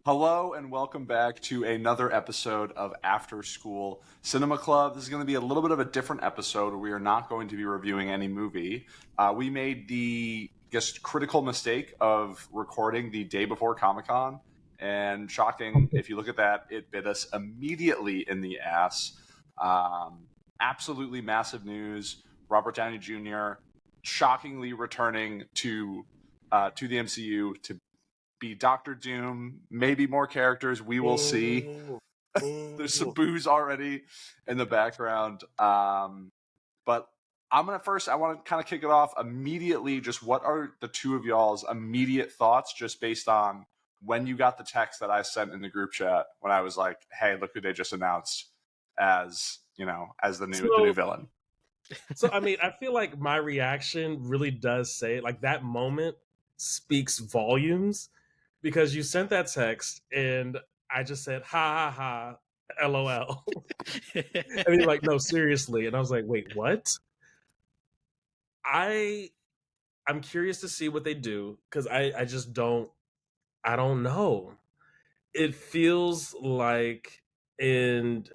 Hello and welcome back to another episode of After School Cinema Club. This is going to be a little bit of a different episode where we are not going to be reviewing any movie. We made the, critical mistake of recording the day before Comic-Con, and shocking, if you look at that, it bit us immediately in the ass. Absolutely massive news. Robert Downey Jr. shockingly returning to the MCU to be Doctor Doom, maybe more characters. We will see. There's some booze already in the background. But I want to kind of kick it off immediately. Just what are the two of y'all's immediate thoughts, just based on when you got the text that I sent in the group chat when I was like, "Hey, look who they just announced as the new villain." So I mean, I feel like my reaction really does say like that moment speaks volumes because you sent that text and I just said ha ha ha lol. I mean, like, no, seriously. And I was like, wait, what? I'm curious to see what they do because I just I don't know. It feels like in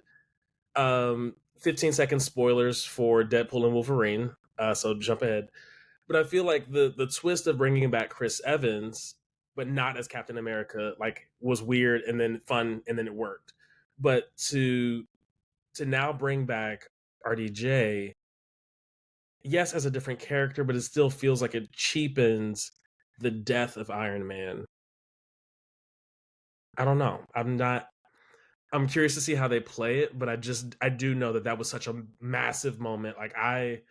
15-second spoilers for Deadpool and Wolverine. So jump ahead. But I feel like the twist of bringing back Chris Evans, but not as Captain America, like was weird and then fun and then it worked. But to now bring back RDJ, yes, as a different character, but it still feels like it cheapens the death of Iron Man. I don't know. I'm curious to see how they play it, but I do know that was such a massive moment. Like I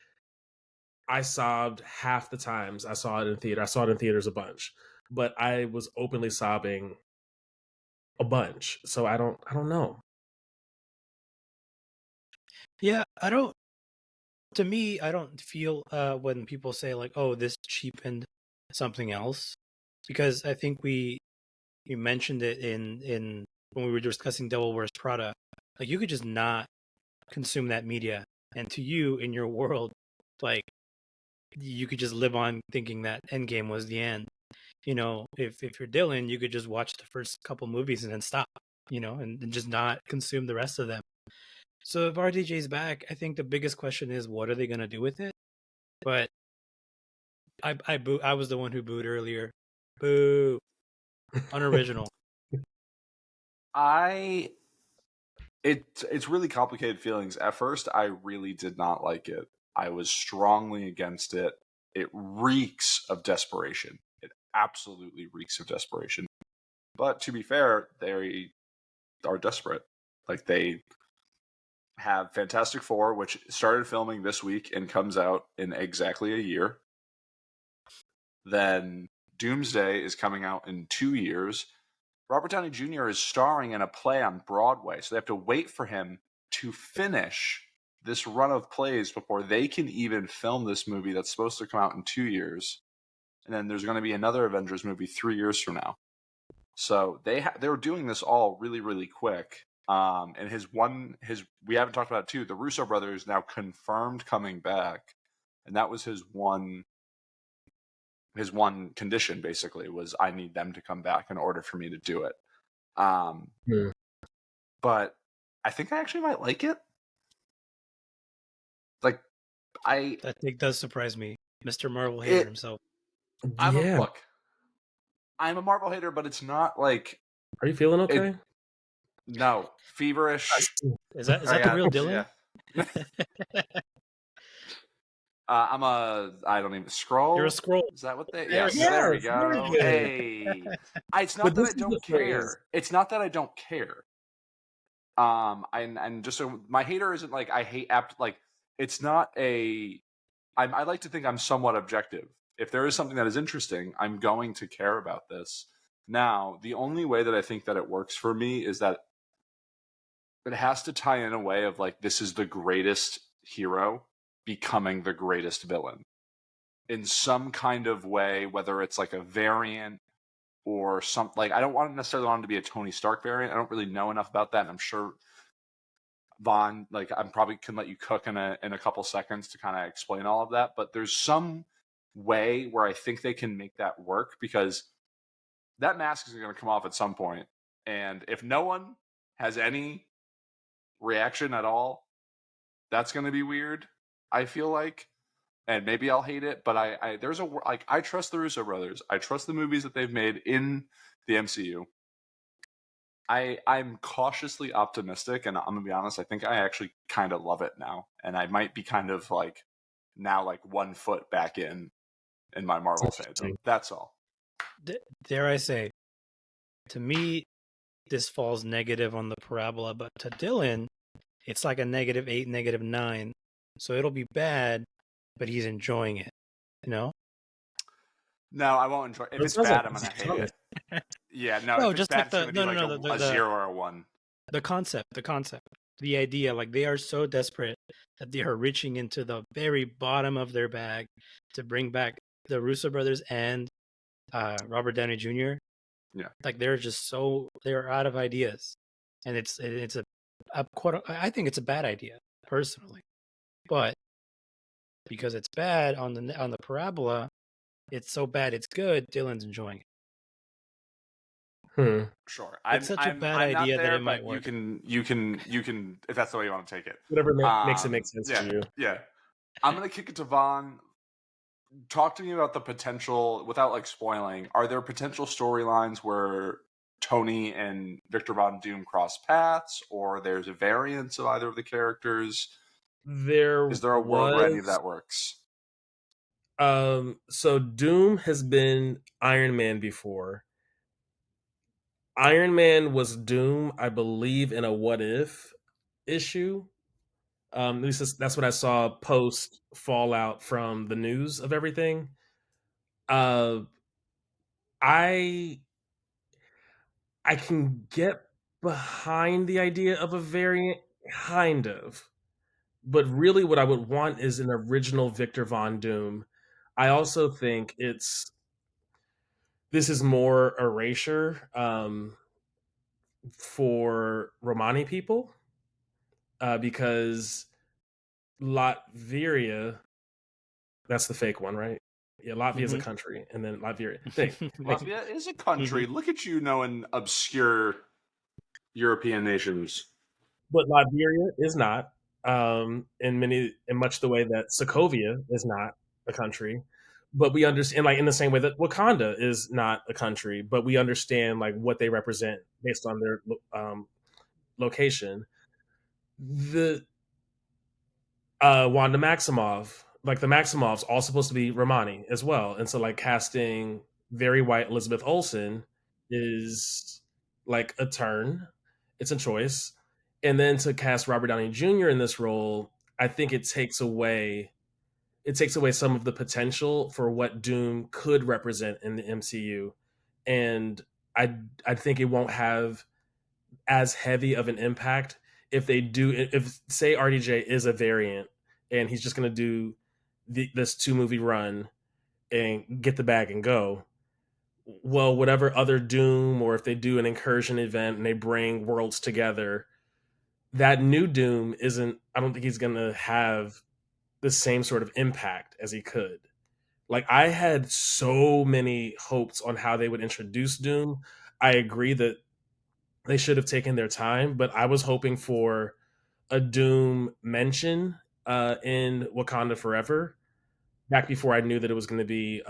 sobbed half the times I saw it in theater. I saw it in theaters a bunch, but I was openly sobbing a bunch. So I don't know. Yeah, to me, I don't feel when people say like, "Oh, this cheapened something else," because I think you mentioned it in when we were discussing Devil Wears Prada. Like, you could just not consume that media, and to you in your world, like, you could just live on thinking that Endgame was the end. If you're Dylan, you could just watch the first couple movies and then stop. And just not consume the rest of them. So if RDJ's back, I think the biggest question is what are they going to do with it? But I was the one who booed earlier. Boo. Unoriginal. It's really complicated feelings. At first, I really did not like it. I was strongly against it. It reeks of desperation. It absolutely reeks of desperation. But to be fair, they are desperate. Like, they have Fantastic Four, which started filming this week and comes out in exactly a year. Then Doomsday is coming out in 2 years. Robert Downey Jr. is starring in a play on Broadway, so they have to wait for him to finish this run of plays before they can even film this movie that's supposed to come out in 2 years. And then there's going to be another Avengers movie 3 years from now. So they were doing this all really, really quick. And we haven't talked about it too. The Russo brothers now confirmed coming back, and that was his one condition. Basically, was I need them to come back in order for me to do it. But I think I actually might like it. Like, that thing does surprise me, Mr. Marvel hater himself. Look, I'm a Marvel hater, but it's not like. Are you feeling okay? No, feverish. Is that the real Dylan? Yeah. I don't even scroll. You're a scroll. Is that what they? Yes, there we go. Hey, it's not that I don't care. It's not that I don't care. And just so my hater isn't like I hate like it's not a. I like to think I'm somewhat objective. If there is something that is interesting, I'm going to care about this. Now, the only way that I think that it works for me is that it has to tie in a way of like, this is the greatest hero becoming the greatest villain in some kind of way, whether it's like a variant or something. Like, I don't necessarily want it to be a Tony Stark variant. I don't really know enough about that. And I'm sure Vaughn, like, I'm probably can let you cook in a couple seconds to kind of explain all of that. But there's some way where I think they can make that work, because that mask is going to come off at some point. And if no one has any reaction at all, that's going to be weird, I feel like. And maybe I'll hate it, but I trust the Russo brothers. I trust the movies that they've made in the MCU. I'm cautiously optimistic, and I'm gonna be honest, I think I actually kind of love it now. And I might be kind of like now like 1 foot back in my Marvel fandom. That's all. Dare I say, to me, this falls negative on the parabola, but to Dylan, it's like a -8, -9. So it'll be bad, but he's enjoying it. You know? No, I won't enjoy it. If it's bad, I'm gonna hate it. Yeah, no, No, if it's just bad, like it's gonna be like a 0 or a 1. The concept, the idea. Like, they are so desperate that they are reaching into the very bottom of their bag to bring back the Russo brothers and Robert Downey Jr. Yeah. Like, they're out of ideas, and it's I think it's a bad idea personally, but because it's bad on the parabola, it's so bad it's good. Dylan's enjoying it. Sure, It's such a bad idea that it might work. You can if that's the way you want to take it. Whatever makes it make sense to you. Yeah, I'm gonna kick it to Vaughn. Talk to me about the potential, without like spoiling. Are there potential storylines where Tony and Victor Von Doom cross paths, or there's a variance of either of the characters? Is there a world where any of that works? So Doom has been Iron Man before. Iron Man was Doom, I believe, in a What If issue. At least that's what I saw post fallout from the news of everything. I can get behind the idea of a variant, kind of. But really what I would want is an original Victor Von Doom. I also think this is more erasure for Romani people because Latveria, that's the fake one, right? Yeah, Latvia is a country, and then Latveria. Latvia is a country. Look at you knowing obscure European nations. But Latveria is not, in much the way that Sokovia is not a country. But we understand, like in the same way that Wakanda is not a country, but we understand like what they represent based on their location. The Wanda Maximoff, like the Maximovs, all supposed to be Romani as well, and so like casting very white Elizabeth Olsen is like a turn. It's a choice, and then to cast Robert Downey Jr. in this role, I think it takes away some of the potential for what Doom could represent in the MCU, and I think it won't have as heavy of an impact if say RDJ is a variant and he's just going to do this 2-movie run and get the bag and go. Well, whatever other Doom, or if they do an incursion event and they bring worlds together, that new Doom I don't think he's going to have the same sort of impact as he could. Like, I had so many hopes on how they would introduce Doom. I agree that they should have taken their time, but I was hoping for a Doom mention in Wakanda Forever, back before I knew that it was going to be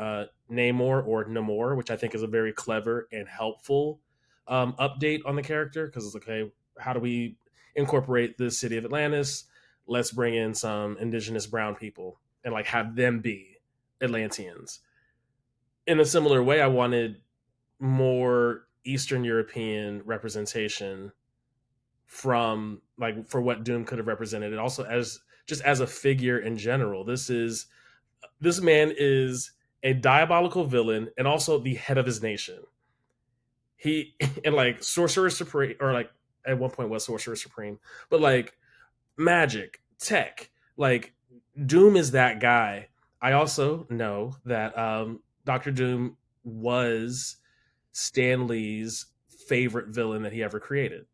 Namor or Namor, which I think is a very clever and helpful update on the character, because it's like, okay, how do we incorporate the city of Atlantis? Let's bring in some indigenous brown people and like have them be Atlanteans. In a similar way, I wanted more Eastern European representation from like for what Doom could have represented, and also as a figure in general. This man is a diabolical villain and also the head of his nation. He and like Sorcerer Supreme, or like at one point was Sorcerer Supreme, but like magic, tech, like Doom is that guy. I also know that Doctor Doom was Stan Lee's favorite villain that he ever created.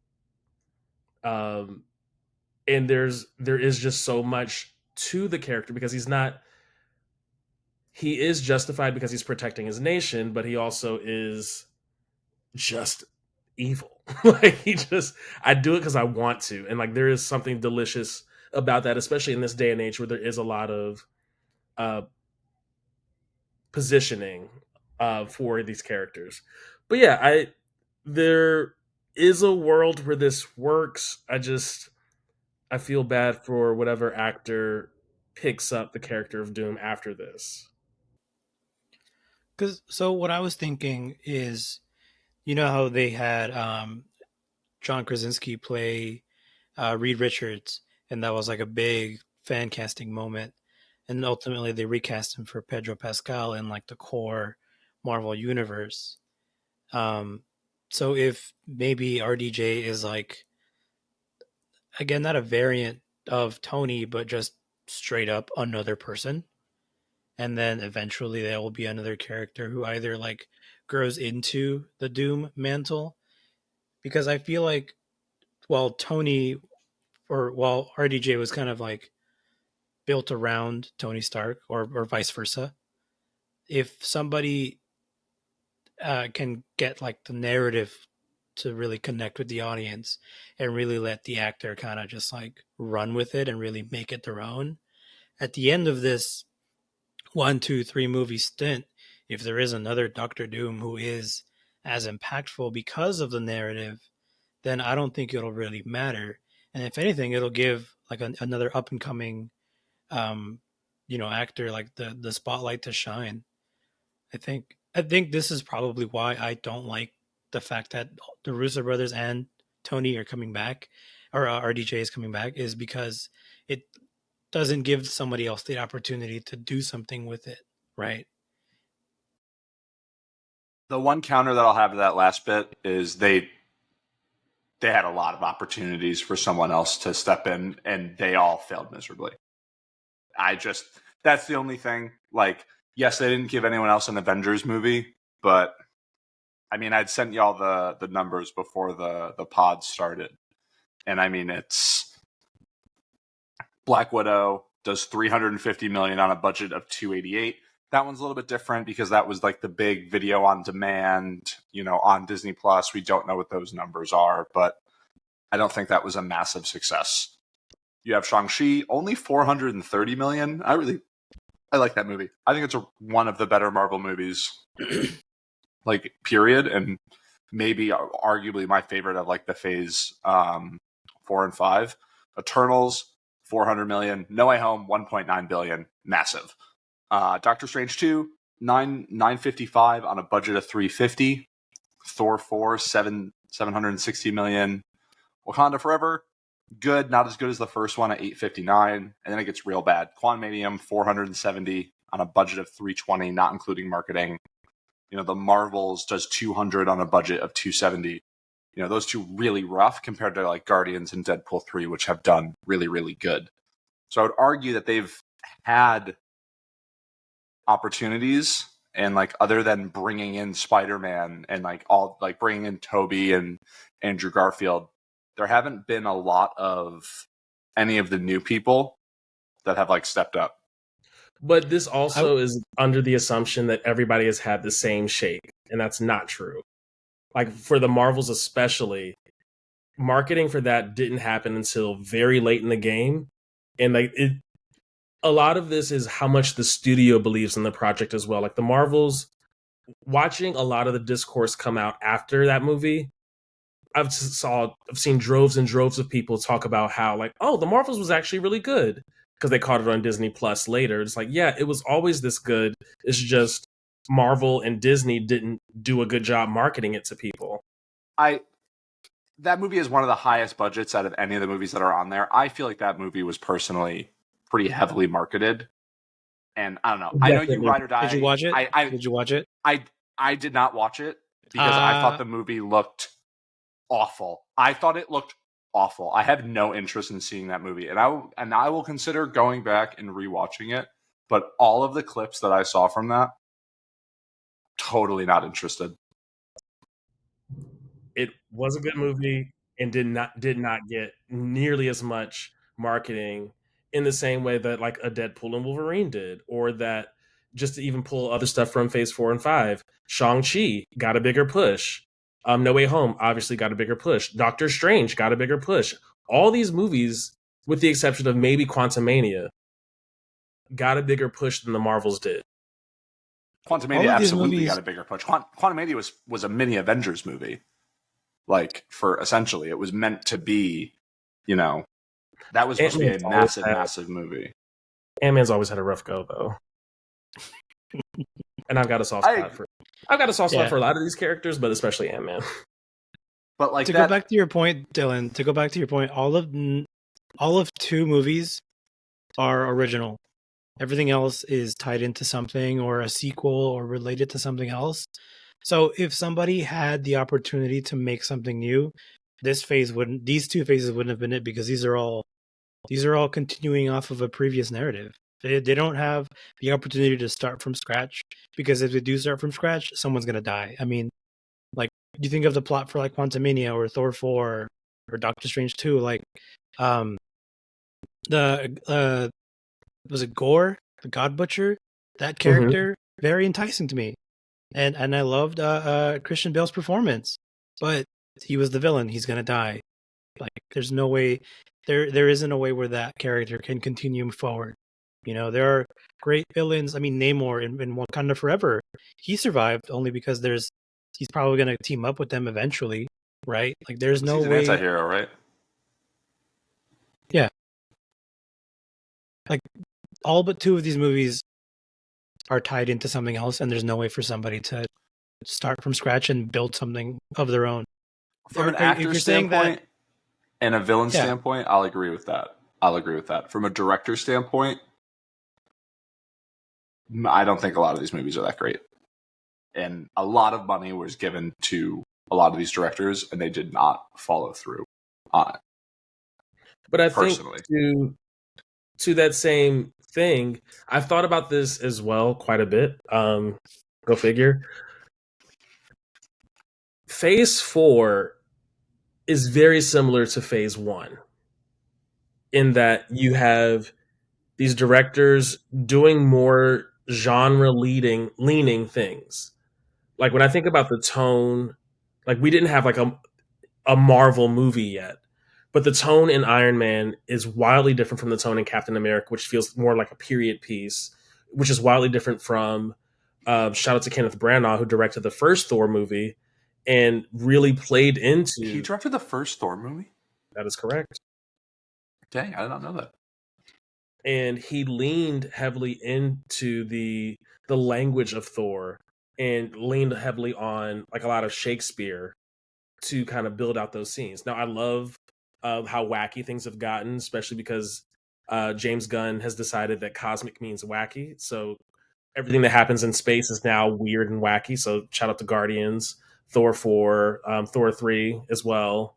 And there is just so much to the character, because he is justified because he's protecting his nation, but he also is just evil. Like I do it because I want to, and like there is something delicious about that, especially in this day and age where there is a lot of uh, positioning for these characters. But yeah, there is a world where this works. I feel bad for whatever actor picks up the character of Doom after this. Because so what I was thinking is, you know how they had John Krasinski play Reed Richards, and that was like a big fan casting moment. And ultimately, they recast him for Pedro Pascal in like the core Marvel universe. Um, so if maybe RDJ is like, again, not a variant of Tony, but just straight up another person, and then eventually there will be another character who either like grows into the Doom mantle, because I feel like while Tony or while RDJ was kind of like built around Tony Stark, or vice versa, if somebody can get like the narrative to really connect with the audience and really let the actor kind of just like run with it and really make it their own, at the end of this 1, 2, 3 movie stint, if there is another Doctor Doom who is as impactful because of the narrative, then I don't think it'll really matter. And if anything, it'll give like another up and coming, um, actor like the spotlight to shine. I think this is probably why I don't like the fact that the Russo brothers and Tony are coming back, or RDJ is coming back, is because it doesn't give somebody else the opportunity to do something with it, right? The one counter that I'll have to that last bit is they had a lot of opportunities for someone else to step in, and they all failed miserably. That's the only thing. Like, yes, they didn't give anyone else an Avengers movie, but I mean, I'd sent y'all the numbers before the pod started, and I mean, it's Black Widow does 350 million on a budget of 288. That one's a little bit different because that was like the big video on demand, on Disney Plus. We don't know what those numbers are, but I don't think that was a massive success. You have Shang-Chi, only 430 million. I like that movie. I think it's one of the better Marvel movies, like, period, and maybe arguably my favorite of like the phase 4 and 5. Eternals, 400 million. No Way Home, 1.9 billion. Massive. Doctor Strange 2, 955 on a budget of 350. Thor 4, 760 million. Wakanda Forever, good, not as good as the first one at 859, and then it gets real bad. Quantumanium, 470 on a budget of 320, not including marketing. The Marvels does 200 on a budget of 270. Those two really rough compared to like Guardians and Deadpool 3, which have done really, really good. So I would argue that they've had opportunities, and like other than bringing in Spider-Man and like bringing in Toby and Andrew Garfield, there haven't been a lot of any of the new people that have like stepped up. But this also is under the assumption that everybody has had the same shake, and that's not true. Like for the Marvels especially, marketing for that didn't happen until very late in the game, and a lot of this is how much the studio believes in the project as well. Like the Marvels, watching a lot of the discourse come out after that movie, I've seen droves and droves of people talk about how like, oh, the Marvels was actually really good because they caught it on Disney Plus later. It's like, yeah, it was always this good. It's just Marvel and Disney didn't do a good job marketing it to people. That movie is one of the highest budgets out of any of the movies that are on there. I feel like that movie was personally pretty heavily marketed, and I don't know. Definitely. I know you ride or die. Did you watch it? Did you watch it? I did not watch it because I thought the movie looked awful. I thought it looked awful. I have no interest in seeing that movie, and I will consider going back and rewatching it. But all of the clips that I saw from that, totally not interested. It was a good movie and did not get nearly as much marketing in the same way that like a Deadpool and Wolverine did, or that just to even pull other stuff from Phase 4 and 5, Shang-Chi got a bigger push. No Way Home obviously got a bigger push. Doctor Strange got a bigger push. All these movies, with the exception of maybe Quantumania, got a bigger push than the Marvels did. Quantumania absolutely got a bigger push. Quantumania was a mini Avengers movie. Like, for essentially, it was meant to be, that was supposed to be a massive movie. Ant-Man's always had a rough go, though. And I've got a soft spot for a lot of these characters, but especially Ant-Man. But like, go back to your point, Dylan. All of 2 movies are original. Everything else is tied into something or a sequel or related to something else. So if somebody had the opportunity to make something new, these 2 phases wouldn't have been it, because these are all continuing off of a previous narrative. They don't have the opportunity to start from scratch, because if they do start from scratch, someone's gonna die. I mean, like, you think of the plot for like Quantumania or Thor 4 or Doctor Strange 2, like was it Gore, the God Butcher? That character, very enticing to me. And I loved Christian Bale's performance. But he was the villain, he's gonna die. Like, there's no way, there isn't a way where that character can continue forward. There are great villains. I mean, Namor in Wakanda Forever, he survived only because he's probably going to team up with them eventually, right? Like, there's no way. He's an anti-hero, right? Yeah. Like, all but 2 of these movies are tied into something else, and there's no way for somebody to start from scratch and build something of their own. From an actor standpoint and a villain standpoint, I'll agree with that. From a director standpoint, I don't think a lot of these movies are that great. And a lot of money was given to a lot of these directors, and they did not follow through on it. But I think to that same thing, I've thought about this as well quite a bit. Go figure. Phase 4 is very similar to Phase 1 in that you have these directors doing more genre leaning things. Like, when I think about the tone, like, we didn't have like a Marvel movie yet, but the tone in Iron Man is wildly different from the tone in Captain America, which feels more like a period piece, which is wildly different from shout out to Kenneth Branagh, who directed the first Thor movie and really played into. He directed the first Thor movie? That is correct. Dang, I did not know that. And he leaned heavily into the language of Thor and leaned heavily on like a lot of Shakespeare to kind of build out those scenes. Now, I love how wacky things have gotten, especially because James Gunn has decided that cosmic means wacky. So everything that happens in space is now weird and wacky. So shout out to Guardians, Thor 4, Thor 3 as well.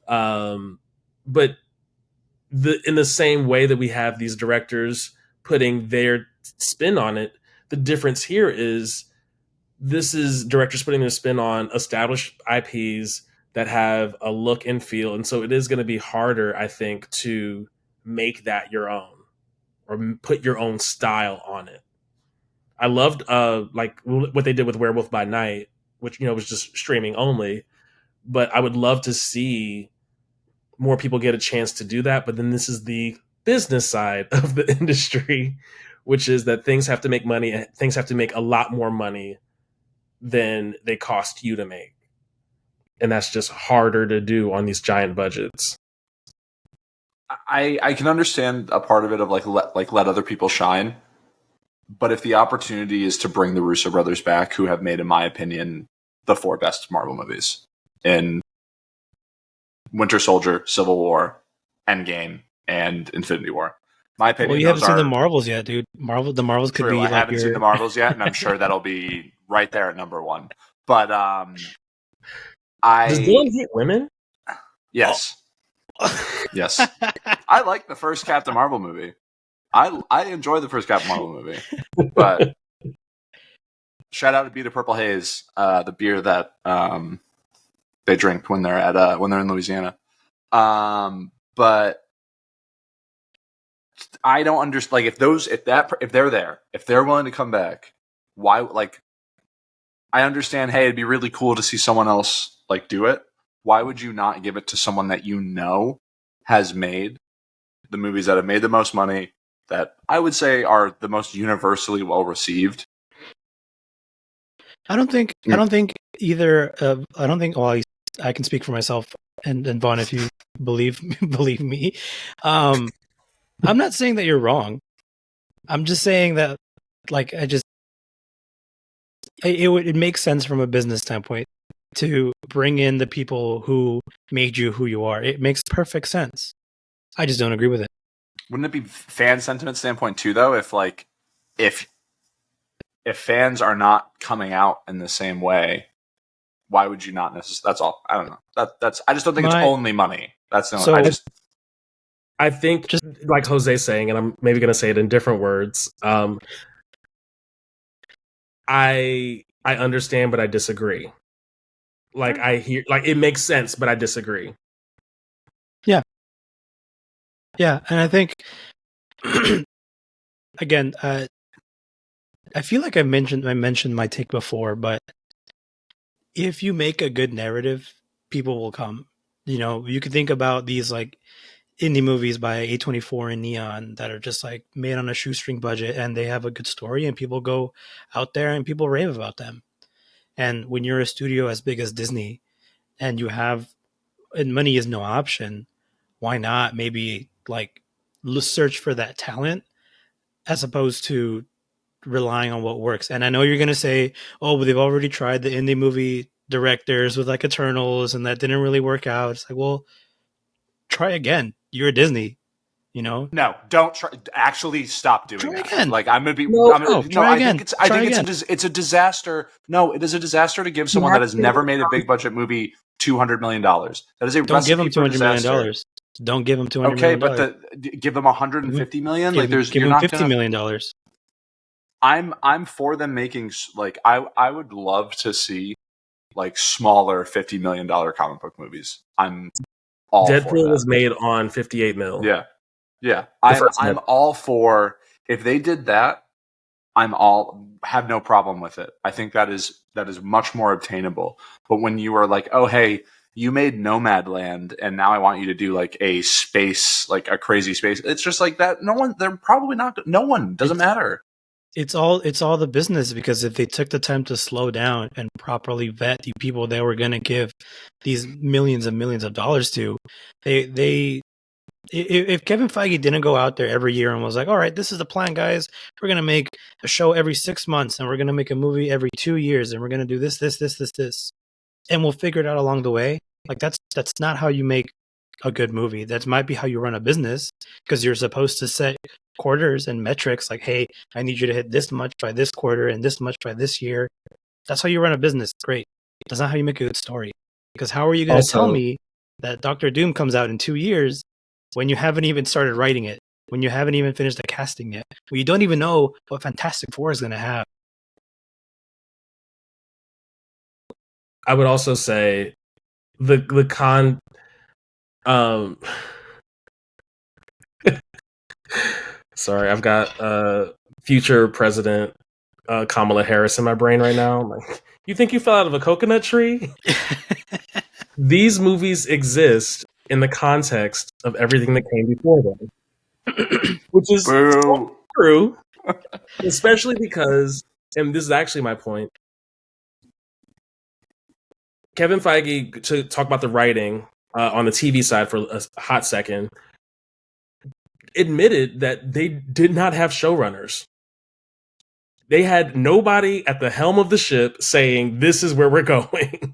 But in the same way that we have these directors putting their spin on it, the difference here is this is directors putting their spin on established IPs that have a look and feel. And so it is going to be harder, I think, to make that your own or put your own style on it. I loved like what they did with Werewolf by Night, which, was just streaming only. But I would love to see more people get a chance to do that. But then this is the business side of the industry, which is that things have to make money and things have to make a lot more money than they cost you to make. And that's just harder to do on these giant budgets. I can understand a part of it of let other people shine. But if the opportunity is to bring the Russo brothers back, who have made, in my opinion, the 4 best Marvel movies in Winter Soldier, Civil War, Endgame, and Infinity War. My opinion. Well, you haven't seen the Marvels yet, dude. The Marvels could be. I haven't seen the Marvels yet, and I'm sure that'll be right there at number 1. But does Dylan hate women? Yes, yes. I like the first Captain Marvel movie. I enjoy the first Captain Marvel movie, but shout out to Be the Purple Haze, the beer that they drink when they're in Louisiana. But I don't understand. Like, if they're there, if they're willing to come back, why? Like, I understand, hey, it'd be really cool to see someone else like do it. Why would you not give it to someone that you know has made the movies that have made the most money, that I would say are the most universally well received? I don't think either. I don't think. Well, I can speak for myself, and Vaughn, if you believe believe me, I'm not saying that you're wrong. I'm just saying that, like, it makes sense from a business standpoint to bring in the people who made you who you are. It makes perfect sense. I just don't agree with it. Wouldn't it be fan sentiment standpoint too, though? If fans are not coming out in the same way, why would you not necessarily? That's all. I don't know. That's. I just don't think it's only money. That's no. So- I think, just like Jose's saying, and I'm maybe going to say it in different words. I understand, but I disagree. Like, I hear, like, it makes sense, but I disagree. Yeah, and I think again, I feel like I mentioned my take before, but if you make a good narrative, people will come. You know, you could think about these like indie movies by A24 and Neon that are just like made on a shoestring budget, and they have a good story, and people go out there and people rave about them. And when you're a studio as big as Disney and and money is no option, why not maybe like search for that talent as opposed to relying on what works? And I know you're going to say, oh, but they've already tried the indie movie directors with like Eternals and that didn't really work out. It's like, well, try again. You're Disney, you know? No, don't try. Actually, stop doing Try that. again. Like, I'm gonna be. No, I again. think Try it's a disaster. No, it is a disaster to give someone that has never made a big budget movie $200 million. That is a Don't give them recipe for $200 million. disaster. Don't give them $200 Okay, million. but give them 150 million. Like, give you're them not $50 gonna, million. I'm for them making like I would love to see like smaller $50 million comic book movies. I'm all for Deadpool that. was made on 58 mil. Yeah. first I'm one. all for, if they did that, have no problem with it. I think that is much more obtainable. But when you are like, oh hey, you made Nomadland and now I want you to do like a space, like a crazy space, it's just like that. They're probably not. No one, doesn't matter. It's all the business, because if they took the time to slow down and properly vet the people they were going to give these millions and millions of dollars to, if Kevin Feige didn't go out there every year and was like, all right, this is the plan, guys, we're going to make a show every 6 months and we're going to make a movie every 2 years and we're going to do this, and we'll figure it out along the way. Like, that's not how you make a good movie. That might be how you run a business, because you're supposed to set quarters and metrics like, hey, I need you to hit this much by this quarter and this much by this year. That's how you run a business. Great. That's not how you make a good story. Because how are you going to tell me that Doctor Doom comes out in 2 years when you haven't even started writing it, when you haven't even finished the casting yet, when you don't even know what Fantastic Four is going to have? I would also say the con sorry, I've got future president Kamala Harris in my brain right now. I'm like, you think you fell out of a coconut tree? These movies exist in the context of everything that came before them, which is true, especially because, and this is actually my point, Kevin Feige, to talk about the writing on the TV side for a hot second, admitted that they did not have showrunners. They had nobody at the helm of the ship saying, this is where we're going.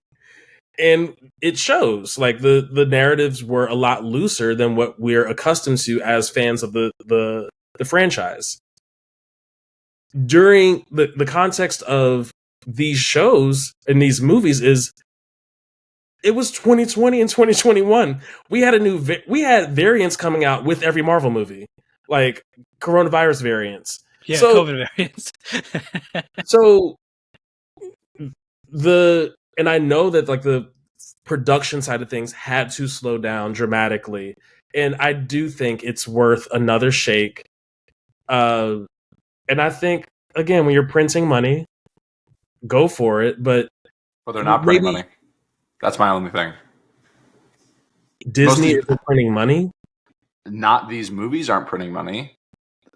And it shows. Like, the narratives were a lot looser than what we're accustomed to as fans of the franchise. During the context of these shows and these movies is, it was 2020 and 2021. We had variants coming out with every Marvel movie, like coronavirus variants. Yeah, so, COVID variants. So and I know that like the production side of things had to slow down dramatically, and I do think it's worth another shake. And I think, again, when you're printing money, go for it, but they're not printing maybe money. That's my only thing. Disney isn't printing money. Not these movies aren't printing money.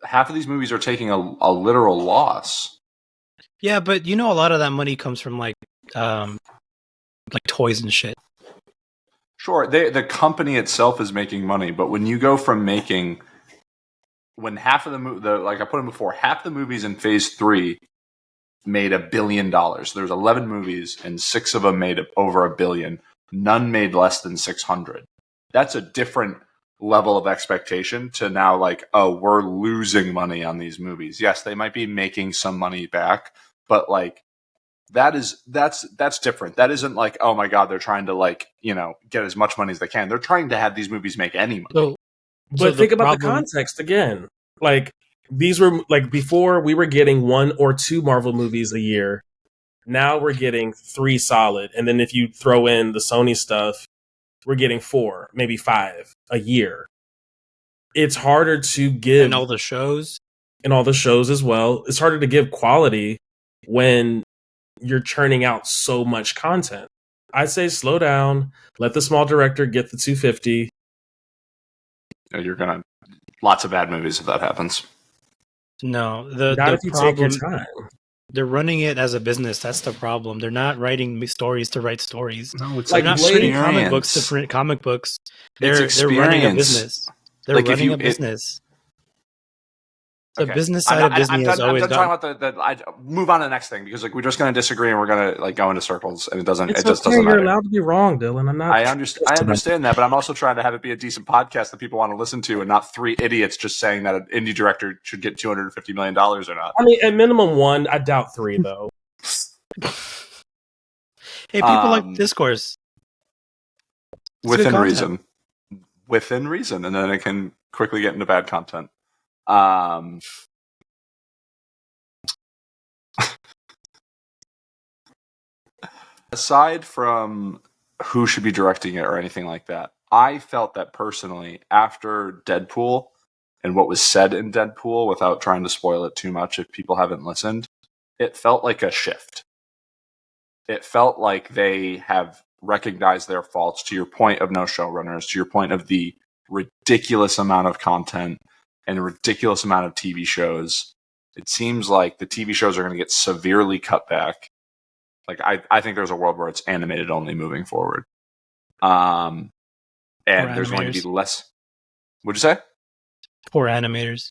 Half of these movies are taking a literal loss. Yeah, but a lot of that money comes from like toys and shit. Sure, the company itself is making money, but when you go from when half of like I put in before, half the movies in Phase 3 made $1 billion. There's 11 movies, and 6 of them made over $1 billion. None made less than 600. That's a different level of expectation to now, like, oh, we're losing money on these movies. Yes, they might be making some money back, but like that's different. That isn't like, oh my god, they're trying to like, get as much money as they can. They're trying to have these movies make any money. But think about the context again. Like, these were like, before we were getting 1 or 2 Marvel movies a year. Now we're getting 3 solid, and then if you throw in the Sony stuff, we're getting 4, maybe 5 a year. It's harder to give, and all the shows as well. It's harder to give quality when you're churning out so much content. I'd say slow down, let the small director get the 250. You're gonna lots of bad movies if that happens. No, not if you take your time. They're running it as a business. That's the problem. They're not writing stories to write stories. No, it's they're not printing comic books to experience. print comic books. It's They're running a experience. business. They're Like, if running you- a business. The Okay. business side of Disney has always I'm gone. talking about I move on to the next thing, because like we're just going to disagree and we're going to like go into circles, and it just Okay, doesn't you're matter. allowed to be wrong, Dylan. I'm not. I understand that, but I'm also trying to have it be a decent podcast that people want to listen to, and not 3 idiots just saying that an indie director should get $250 million or not. I mean, at minimum 1. I doubt 3 though. Hey, people like discourse. It's good Within content. reason, and then it can quickly get into bad content. Aside from who should be directing it or anything like that, I felt that personally after Deadpool and what was said in Deadpool, without trying to spoil it too much if people haven't listened, it felt like a shift. It felt like they have recognized their faults, to your point of no showrunners, to your point of the ridiculous amount of content and a ridiculous amount of TV shows. It seems like the TV shows are going to get severely cut back. Like, I think there's a world where it's animated only moving forward. And there's going to be less. What'd you say? Poor animators.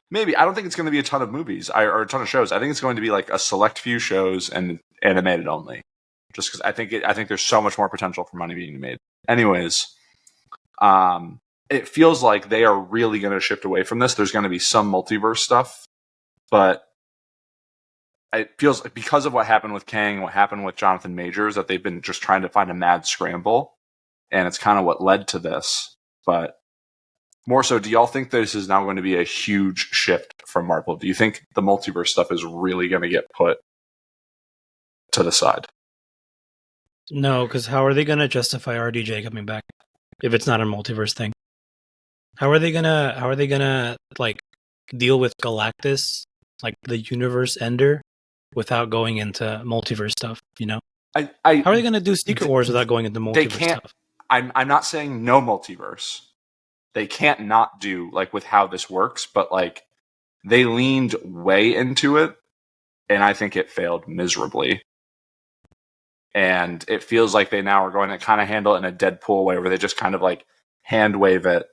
Maybe. I don't think it's going to be a ton of movies or a ton of shows. I think it's going to be like a select few shows and animated only. Just because I think there's so much more potential for money being made. Anyways, it feels like they are really going to shift away from this. There's going to be some multiverse stuff, but it feels like because of what happened with Kang, what happened with Jonathan Majors, that they've been just trying to find a mad scramble, and it's kind of what led to this. But more so, do y'all think this is now going to be a huge shift from Marvel? Do you think the multiverse stuff is really going to get put to the side? No, because how are they going to justify RDJ coming back if it's not a multiverse thing? How are they gonna like deal with Galactus, like the universe ender, without going into multiverse stuff? How are they gonna do Secret Wars without going into multiverse stuff? I'm not saying no multiverse. They can't not do, like, with how this works, but like they leaned way into it, and I think it failed miserably. And it feels like they now are going to kind of handle it in a Deadpool way, where they just kind of like hand wave it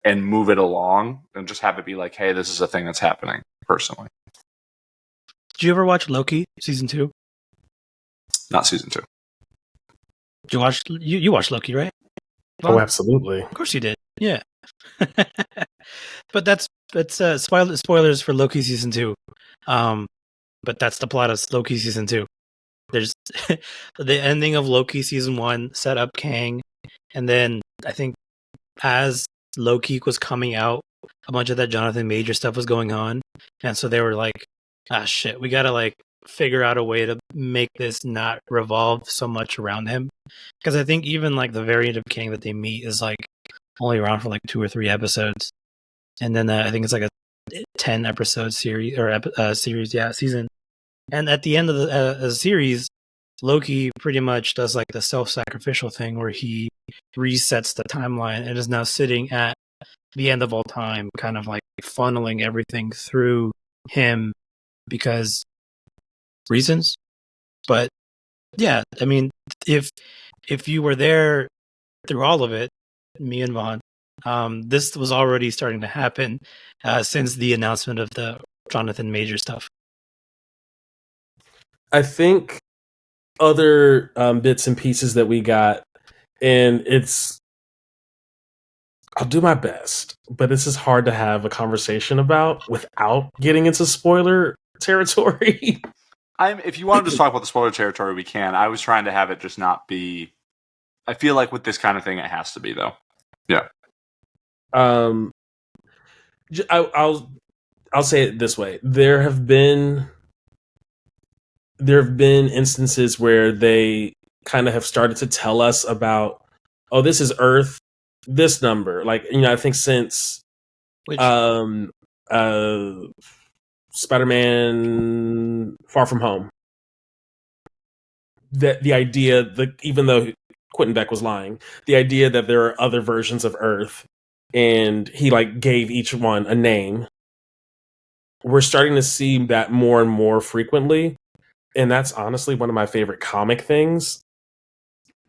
and move it along and just have it be like, hey, this is a thing that's happening, personally. Did you ever watch Loki season 2? Not season 2. Did you watch? You watched Loki, right? Oh, absolutely. Of course you did. Yeah. But that's spoilers for Loki season 2. But that's the plot of Loki season 2. There's the ending of Loki season 1 set up Kang, and then I think as Loki was coming out, a bunch of that Jonathan Major stuff was going on, and so they were like, "Ah, shit, we gotta like figure out a way to make this not revolve so much around him." Because I think even like the variant of Kang that they meet is like only around for like 2 or 3 episodes, and then I think it's like a 10 episode series or season. And at the end of the series, Loki pretty much does like the self-sacrificial thing where he resets the timeline and is now sitting at the end of all time, kind of like funneling everything through him because reasons. But yeah, I mean, if you were there through all of it, me and Vaughn, this was already starting to happen since the announcement of the Jonathan Major stuff. I think other bits and pieces that we got, and I'll do my best, but this is hard to have a conversation about without getting into spoiler territory. If you wanted to talk about the spoiler territory, we can. I was trying to have it just not be. I feel like with this kind of thing, it has to be though. Yeah. I'll say it this way: there have been instances where they kind of have started to tell us about, oh, this is Earth, this number. Like, I think since Spider-Man Far From Home, that the idea that even though Quentin Beck was lying, the idea that there are other versions of Earth and he like gave each one a name, we're starting to see that more and more frequently. And that's honestly one of my favorite comic things,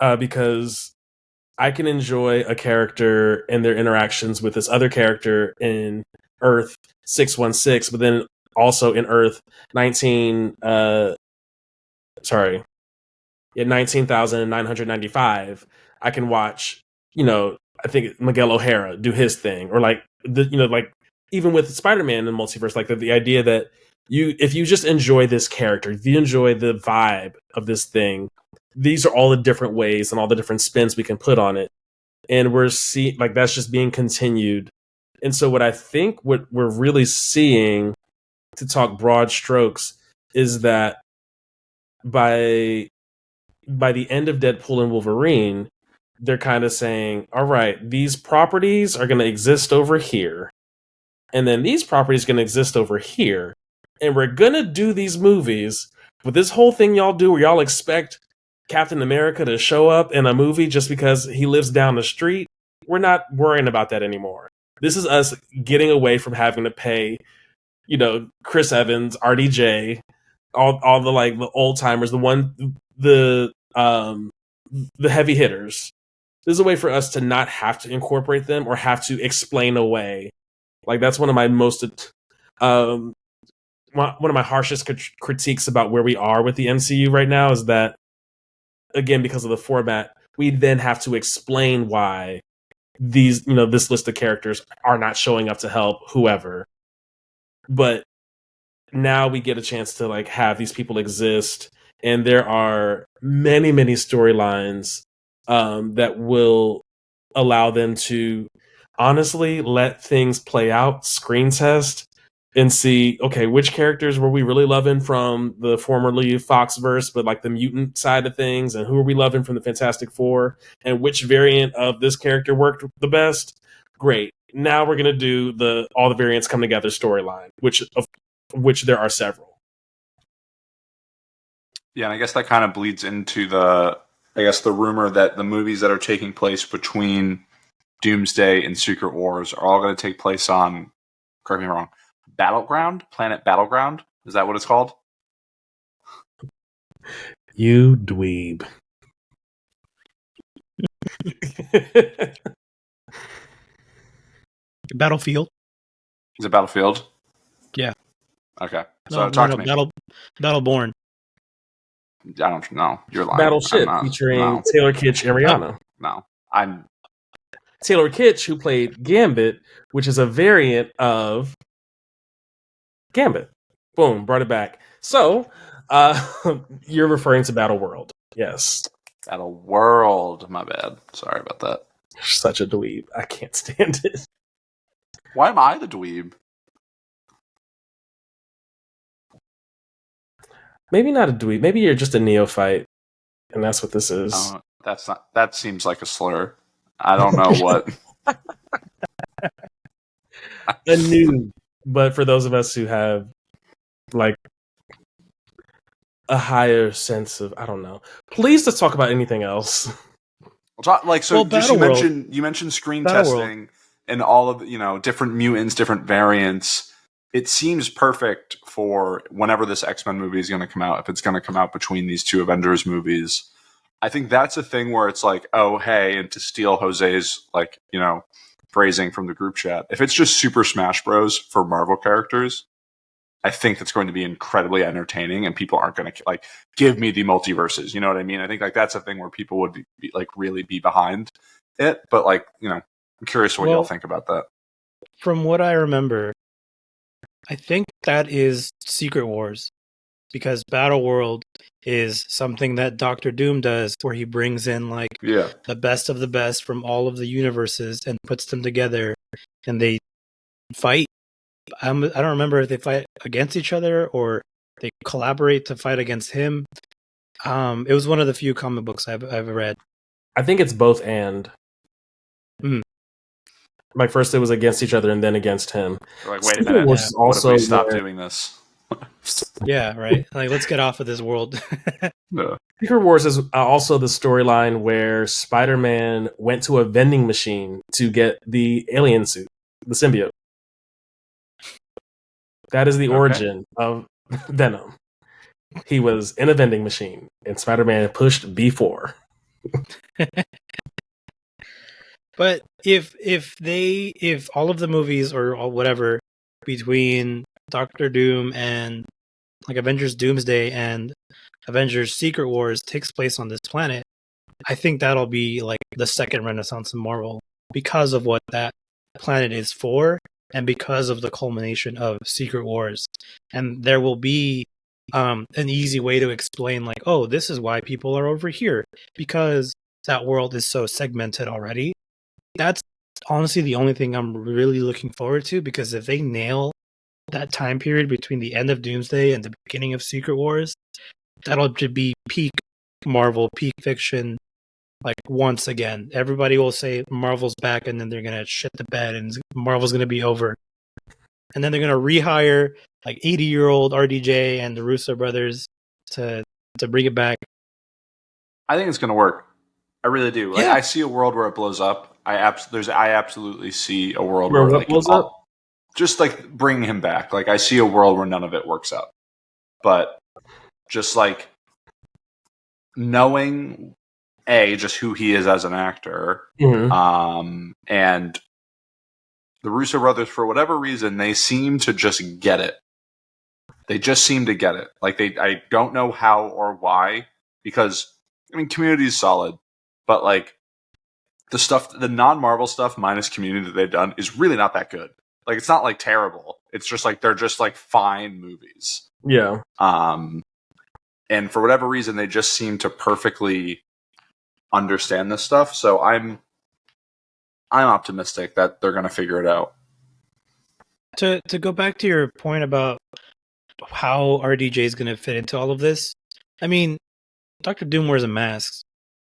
because I can enjoy a character and their interactions with this other character in Earth 616, but then also in Earth 19,995. I can watch, I think Miguel O'Hara do his thing, or like even with Spider-Man and Multiverse, like the idea that if you just enjoy this character, if you enjoy the vibe of this thing, these are all the different ways and all the different spins we can put on it. And we're seeing like that's just being continued. And so what I think what we're really seeing, to talk broad strokes, is that by the end of Deadpool and Wolverine, they're kind of saying, all right, these properties are going to exist over here. And then these properties are going to exist over here. And we're going to do these movies. But this whole thing y'all do where y'all expect Captain America to show up in a movie just because he lives down the street, we're not worrying about that anymore. This is us getting away from having to pay, Chris Evans, RDJ, all the like the old timers, the heavy hitters. This is a way for us to not have to incorporate them or have to explain away. Like that's one of my harshest critiques about where we are with the MCU right now, is that, again, because of the format, we then have to explain why these, this list of characters are not showing up to help whoever. But now we get a chance to like have these people exist, and there are many, many storylines that will allow them to honestly let things play out, screen test, and see, okay, which characters were we really loving from the formerly Foxverse, but like the mutant side of things, and who are we loving from the Fantastic Four, and which variant of this character worked the best. Great. Now we're going to do all the variants come together storyline, which there are several. Yeah, and I guess that kind of bleeds into the rumor that the movies that are taking place between Doomsday and Secret Wars are all going to take place on, correct me if I'm wrong, Planet Battleground? Is that what it's called? You dweeb. Battlefield. Is it Battlefield? Yeah. Okay. So talk to me. Battleborn. I don't know. You're lying. Battleship featuring Taylor Kitsch and Rihanna. No. I'm Taylor Kitsch, who played Gambit, which is a variant of Gambit. Boom, brought it back. So, you're referring to Battle World. Yes. Battle World. My bad. Sorry about that. You're such a dweeb. I can't stand it. Why am I the dweeb? Maybe not a dweeb. Maybe you're just a neophyte, and that's what this is. That seems like a slur. I don't know what. A noob. But for those of us who have, like, a higher sense of, I don't know. Please let's talk about anything else. We'll talk, like, so Well, just you Battleworld. mentioned screen Battleworld. testing and all of, different mutants, different variants. It seems perfect for whenever this X-Men movie is going to come out, if it's going to come out between these two Avengers movies. I think that's a thing where it's like, oh, hey, and to steal Jose's, like, phrasing from the group chat, if it's just Super Smash Bros. For Marvel characters, I think that's going to be incredibly entertaining, and people aren't going to, like, give me the multiverses. You know what I mean? I think, like, that's a thing where people would be like, really be behind it. But, like, I'm curious what y'all think about that. From what I remember, I think that is Secret Wars, because Battleworld is something that Doctor Doom does, where he brings in, like, the best of the best from all of the universes and puts them together, and they fight. I don't remember if they fight against each other or they collaborate to fight against him. It was one of the few comic books I've read. I think it's both and. Mm. Like, first it was against each other and then against him. We're like, wait a Secret minute, Wars is what if also we stop where- doing this? Yeah, right. Like, let's get off of this world. No. Secret Wars is also the storyline where Spider-Man went to a vending machine to get the alien suit, the symbiote. That is the origin of Venom. He was in a vending machine, and Spider-Man pushed B4. But if all of the movies or whatever between Doctor Doom and, like, Avengers Doomsday and Avengers Secret Wars takes place on this planet, I think that'll be, like, the second renaissance of Marvel, because of what that planet is for and because of the culmination of Secret Wars. And there will be an easy way to explain, like, oh, this is why people are over here, because that world is so segmented already. That's honestly the only thing I'm really looking forward to, because if they nail that time period between the end of Doomsday and the beginning of Secret Wars, that'll just be peak Marvel, peak fiction. Like, once again, everybody will say Marvel's back, and then they're gonna shit the bed, and Marvel's gonna be over. And then they're gonna rehire, like, 80-year-old RDJ and the Russo brothers to bring it back. I think it's going to work. I really do. Like, Yeah. I see a world where it blows up. I absolutely see a world Where where, what like, blows up? just, like, bringing him back. Like, I see a world where none of it works out. But just, like, knowing just who he is as an actor, Mm-hmm. and the Russo brothers, for whatever reason, they seem to just get it. They just seem to get it. Like, I don't know how or why, because, I mean, Community is solid, but, like, the non-Marvel stuff minus Community that they've done is really not that good. Like, it's not, like, terrible. It's just, like, they're just, like, fine movies. Yeah. And for whatever reason, they just seem to perfectly understand this stuff. So I'm optimistic that they're going to figure it out. To go back to your point about how RDJ is going to fit into all of this, I mean, Doctor Doom wears a mask.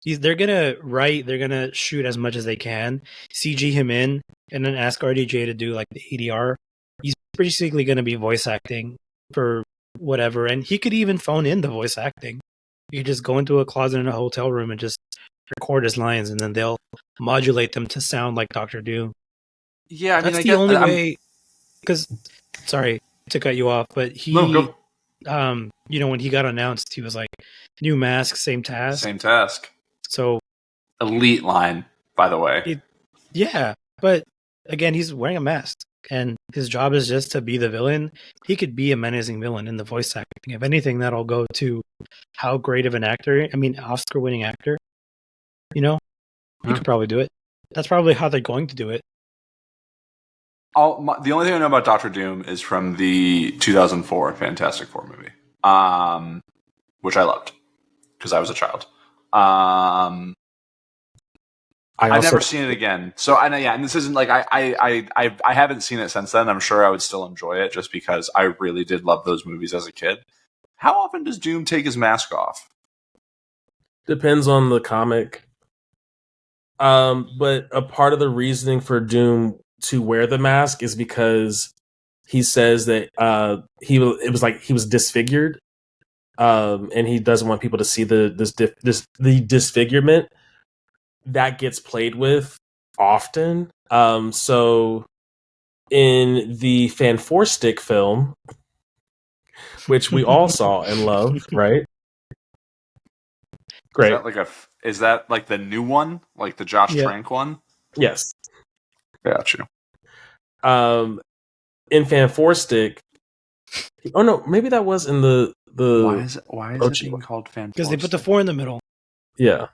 They're gonna write, they're gonna shoot as much as they can, CG him in, and then ask RDJ to do, like, the ADR. He's basically gonna be voice acting for whatever, and he could even phone in the voice acting. You could just go into a closet in a hotel room and just record his lines, and then they'll modulate them to sound like Doctor Doom. Yeah, I That's mean, the only way. Because, sorry to cut you off, but he, No, go. when he got announced, he was like, new mask, same task. Same task. So, Elite line, by the way. Yeah, but again, he's wearing a mask, and his job is just to be the villain. He could be a menacing villain in the voice acting. If anything, that'll go to how great of an actor, Oscar-winning actor, he could probably do it. That's probably how they're going to do it. The only thing I know about Doctor Doom is from the 2004 Fantastic Four movie, which I loved because I was a child. I've never seen it again. So and this isn't like I haven't seen it since then. I'm sure I would still enjoy it just because I really did love those movies as a kid. How often does Doom take his mask off? Depends on the comic. But a part of the reasoning for Doom to wear the mask is because he says that he was disfigured and he doesn't want people to see the disfigurement that gets played with often. So in the Fanforstic film, which we all saw and loved, right? Great. Is that like the new one, like the Josh Yeah. Trank one? Yes. Got you. In Fanforstic. Oh no, maybe that was in the. Why is Ochi it being called Fan? Because they put the 4 in the middle. Yeah.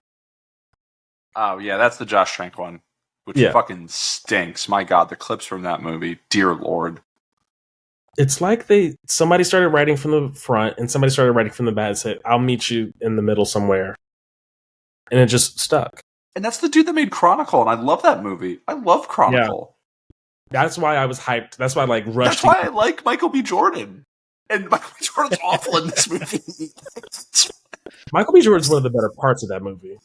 Oh yeah, that's the Josh Trank one, which Yeah. fucking stinks. My God, the clips from that movie, dear Lord. It's like somebody started writing from the front and somebody started writing from the back and said, "I'll meet you in the middle somewhere," and it just stuck. And that's the dude that made Chronicle, and I love that movie. I love Chronicle. That's why I was hyped. That's why I like rushed. That's why I like Michael B. Jordan. And Michael B. Jordan's awful in this movie. Michael B. Jordan's one of the better parts of that movie.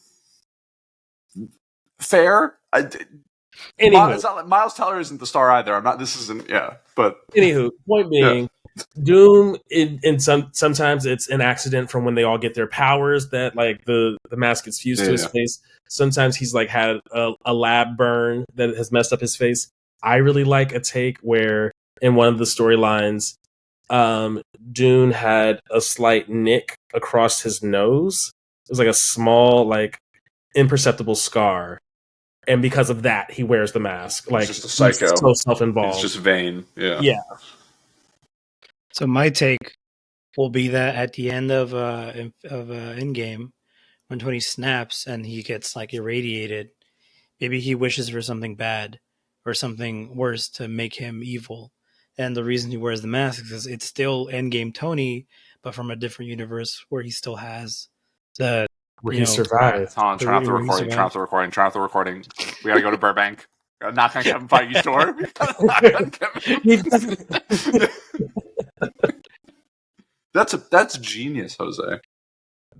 Fair. Anywho, It's not like Miles Teller isn't the star either. I'm not. This isn't. Yeah, but point being, Doom. Sometimes it's an accident from when they all get their powers that like the mask gets fused to his face. Sometimes he's like had a lab burn that has messed up his face. I really like a take where in one of the storylines, Dune had a slight nick across his nose. It was like a small, like imperceptible scar. And because of that, he wears the mask. Like, just a psycho. He's so self-involved. It's just vain. Yeah. Yeah. So my take will be that at the end of Endgame, when Tony snaps and he gets like irradiated, maybe he wishes for something bad or something worse to make him evil. And the reason he wears the mask is it's still Endgame Tony, but from a different universe where he still has the where he survived. Hold on, turn off the recording. Turn off the recording. Turn off the recording. We gotta go to Burbank. Gotta knock on Kevin Feige's door. That's genius, Jose.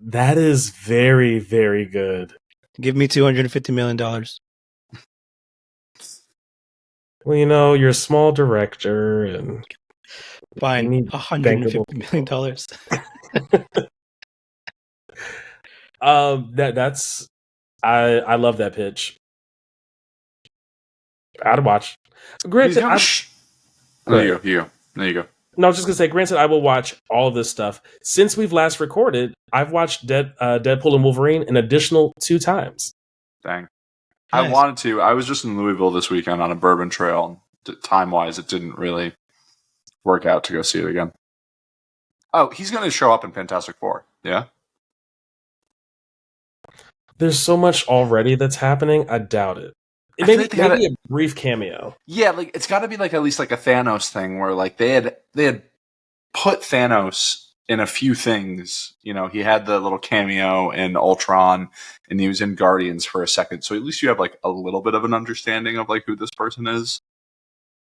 That is very, very good. Give me $250 million. Well, you know, you're a small director, and fine, $150 million. That's I love that pitch. I'd watch. Granted, there you go. No, I was just gonna say, granted, I will watch all of this stuff. Since we've last recorded, I've watched Deadpool and Wolverine an additional 2 times. Dang. Nice. I wanted to. I was just in Louisville this weekend on a bourbon trail. Time-wise, it didn't really work out to go see it again. Oh, he's going to show up in Fantastic Four. Yeah? There's so much already that's happening. I doubt it. Maybe a brief cameo. Yeah, like it's got to be like at least like a Thanos thing where like they had put Thanos in a few things. You know, he had the little cameo in Ultron, and he was in Guardians for a second. So at least you have like a little bit of an understanding of like who this person is.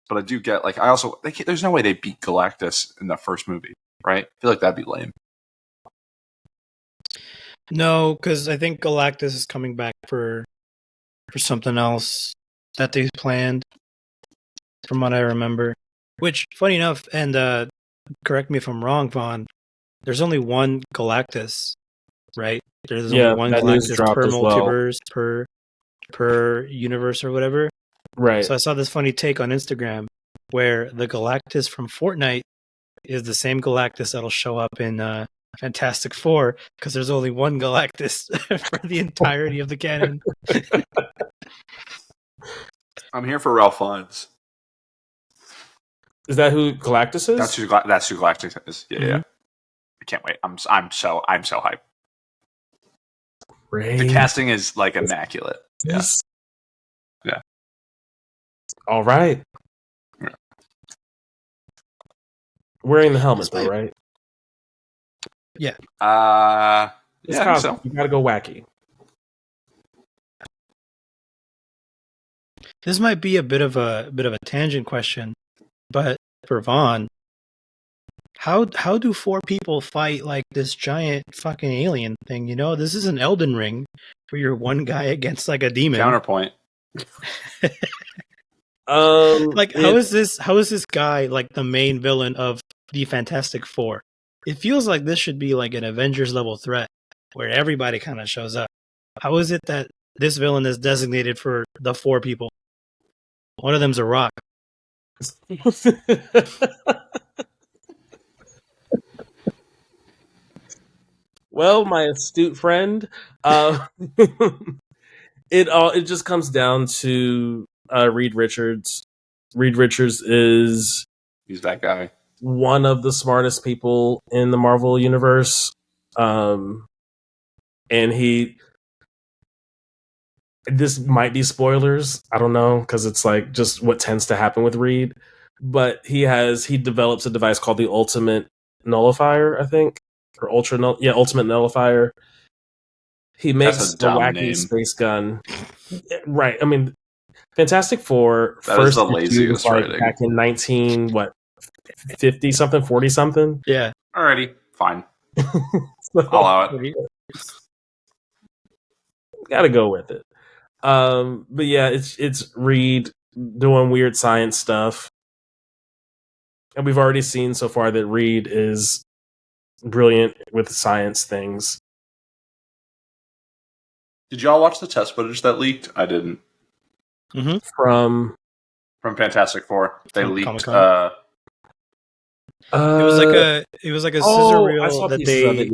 But I do get like there's no way they beat Galactus in the first movie, right? I feel like that'd be lame. No, because I think Galactus is coming back for something else that they planned, from what I remember. Which, funny enough, and correct me if I'm wrong, Vaughn, there's only one Galactus, right? There's only one Galactus per multiverse, per universe or whatever. Right. So I saw this funny take on Instagram where the Galactus from Fortnite is the same Galactus that'll show up in Fantastic Four, because there's only one Galactus for the entirety of the canon. I'm here for Ralph Fiennes. Is that who Galactus is? That's who Galactus is. Yeah, yeah. I can't wait. I'm so hyped. The casting is like immaculate. Yes. Yeah. All right. Yeah. Wearing the helmet though, right? Yeah. Yeah. So. You gotta go wacky. This might be a bit of a tangent question, but for Vaughn, how do 4 people fight like this giant fucking alien thing? You know, this is an Elden Ring where you're one guy against like a demon. Counterpoint. Like how is this guy like the main villain of the Fantastic Four? It feels like this should be like an Avengers level threat where everybody kind of shows up. How is it that this villain is designated for the 4 people? One of them's a rock. Well, my astute friend, it just comes down to Reed Richards. Reed Richards is He's that guy. one of the smartest people in the Marvel universe, and this might be spoilers. I don't know, because it's like just what tends to happen with Reed. But he develops a device called the Ultimate Nullifier, I think, or Ultimate Nullifier. He makes That's a a dumb wacky name. space gun. Right. I mean, Fantastic Four That is the issue laziest was like writing. back in 50 something, 40 something. Yeah. Alrighty, fine. So, I'll allow it. gotta go with it. But yeah, it's Reed doing weird science stuff. And we've already seen so far that Reed is brilliant with science things. Did y'all watch the test footage that leaked? I didn't. From Fantastic Four, they From leaked. Comic-Con? It was like a scissor reel I saw that pieces of it,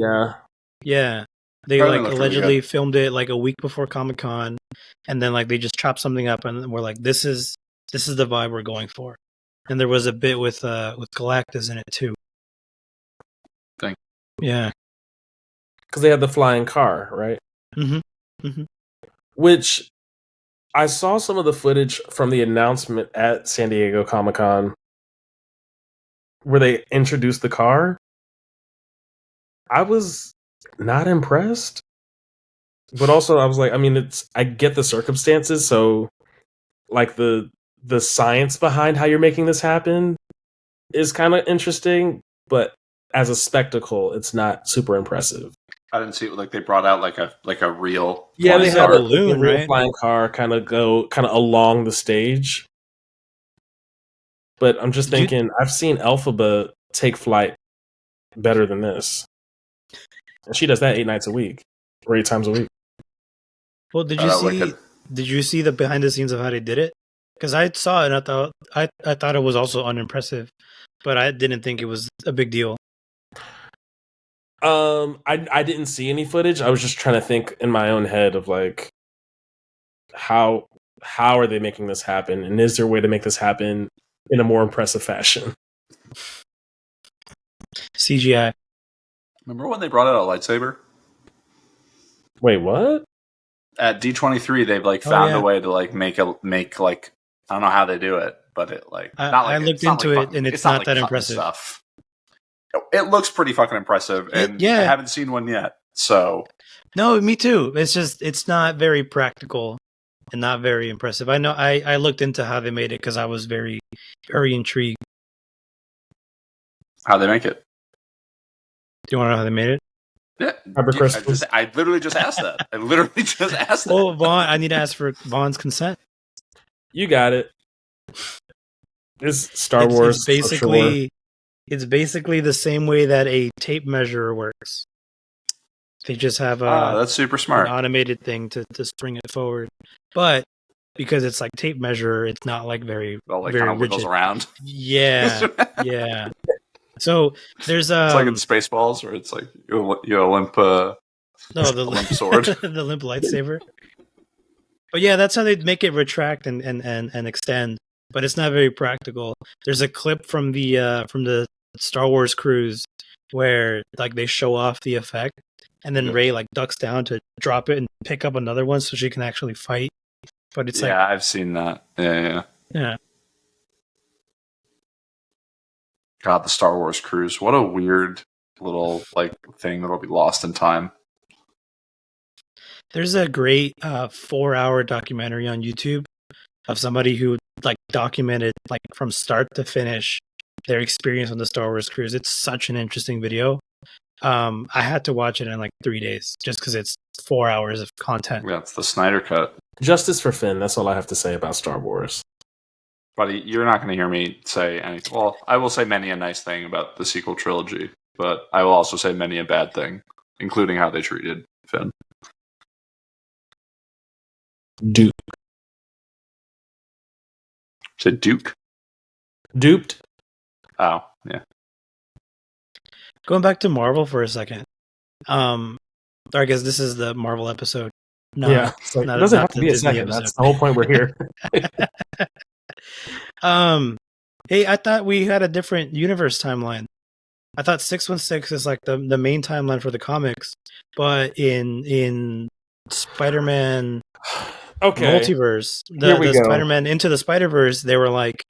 yeah. They Probably like looked really allegedly filmed it like a week before Comic-Con, and then like they just chopped something up and we're like, this is the vibe we're going for. And there was a bit with Galactus in it too. Thank Yeah. Because they had the flying car, right? Mm-hmm. Which I saw some of the footage from the announcement at San Diego Comic-Con where they introduced the car. I was not impressed. But also I was like, I mean, I get the circumstances, so like the science behind how you're making this happen is kind of interesting, but as a spectacle, it's not super impressive. I didn't see it. Like they brought out like a real. Yeah, they Flying have car. a Balloon, real right? flying car kind of along the stage. But I'm just thinking, I've seen Elphaba take flight better than this. And she does that 8 nights a week, or 8 times a week. Well, did you see the behind the scenes of how they did it? Because I saw it and I thought it was also unimpressive, but I didn't think it was a big deal. I didn't see any footage. I was just trying to think in my own head of like how are they making this happen, and is there a way to make this happen in a more impressive fashion? CGI. Remember when they brought out a lightsaber? Wait, what? At D23, they've like Oh, found yeah. a way to like make like I don't know how they do it, but it like I- not like I looked it's not into like it, fucking- and it's not not like that cutting impressive. Stuff. It looks pretty fucking impressive, and yeah. I haven't seen one yet. So No, me too. It's not very practical and not very impressive. I know I looked into how they made it because I was very, very intrigued. how they make it? Do you want to know how they made it? Yeah, Hyper I crystals. literally just asked that. I literally just asked that. Well, Vaughn, I need to ask for Vaughn's consent. You got it. It's Star It's Wars. for sure. it's basically the same way that a tape measure works. They just have That's super an smart. automated thing to spring it forward, but because it's like tape measure, it's not like very Well, like very kind of wiggles rigid. around. Yeah, yeah. So there's It's like in Spaceballs, where it's like you limp. no the a limp sword. the limp lightsaber. But yeah, that's how they make it retract and extend. But it's not very practical. There's a clip from the Star Wars cruise where like they show off the effect, and then Yeah. Rey like ducks down to drop it and pick up another one so she can actually fight. But it's Yeah, I've seen that. Yeah. like yeah. God, the Star Wars cruise. What a weird little like thing that'll be lost in time. There's a great 4-hour documentary on YouTube of somebody who like documented like from start to finish their experience on the Star Wars cruise. It's such an interesting video. I had to watch it in like 3 days just because it's 4 hours of content. Yeah, it's the Snyder cut. Justice for Finn. That's all I have to say about Star Wars. Buddy, you're not going to hear me say anything. Well, I will say many a nice thing about the sequel trilogy. but I will also say many a bad thing, including how they treated Finn. Duke. Said Duke? Duped. Oh, yeah. Going back to Marvel for a second. Or I guess this is the Marvel episode. No, Yeah, it doesn't have to be a Disney second. That's the whole point. We're here. Hey, I thought we had a different universe timeline. I thought 616 is like the main timeline for the comics, but in Spider-Man Multiverse, the Spider-Man Into the Spider-Verse, they were like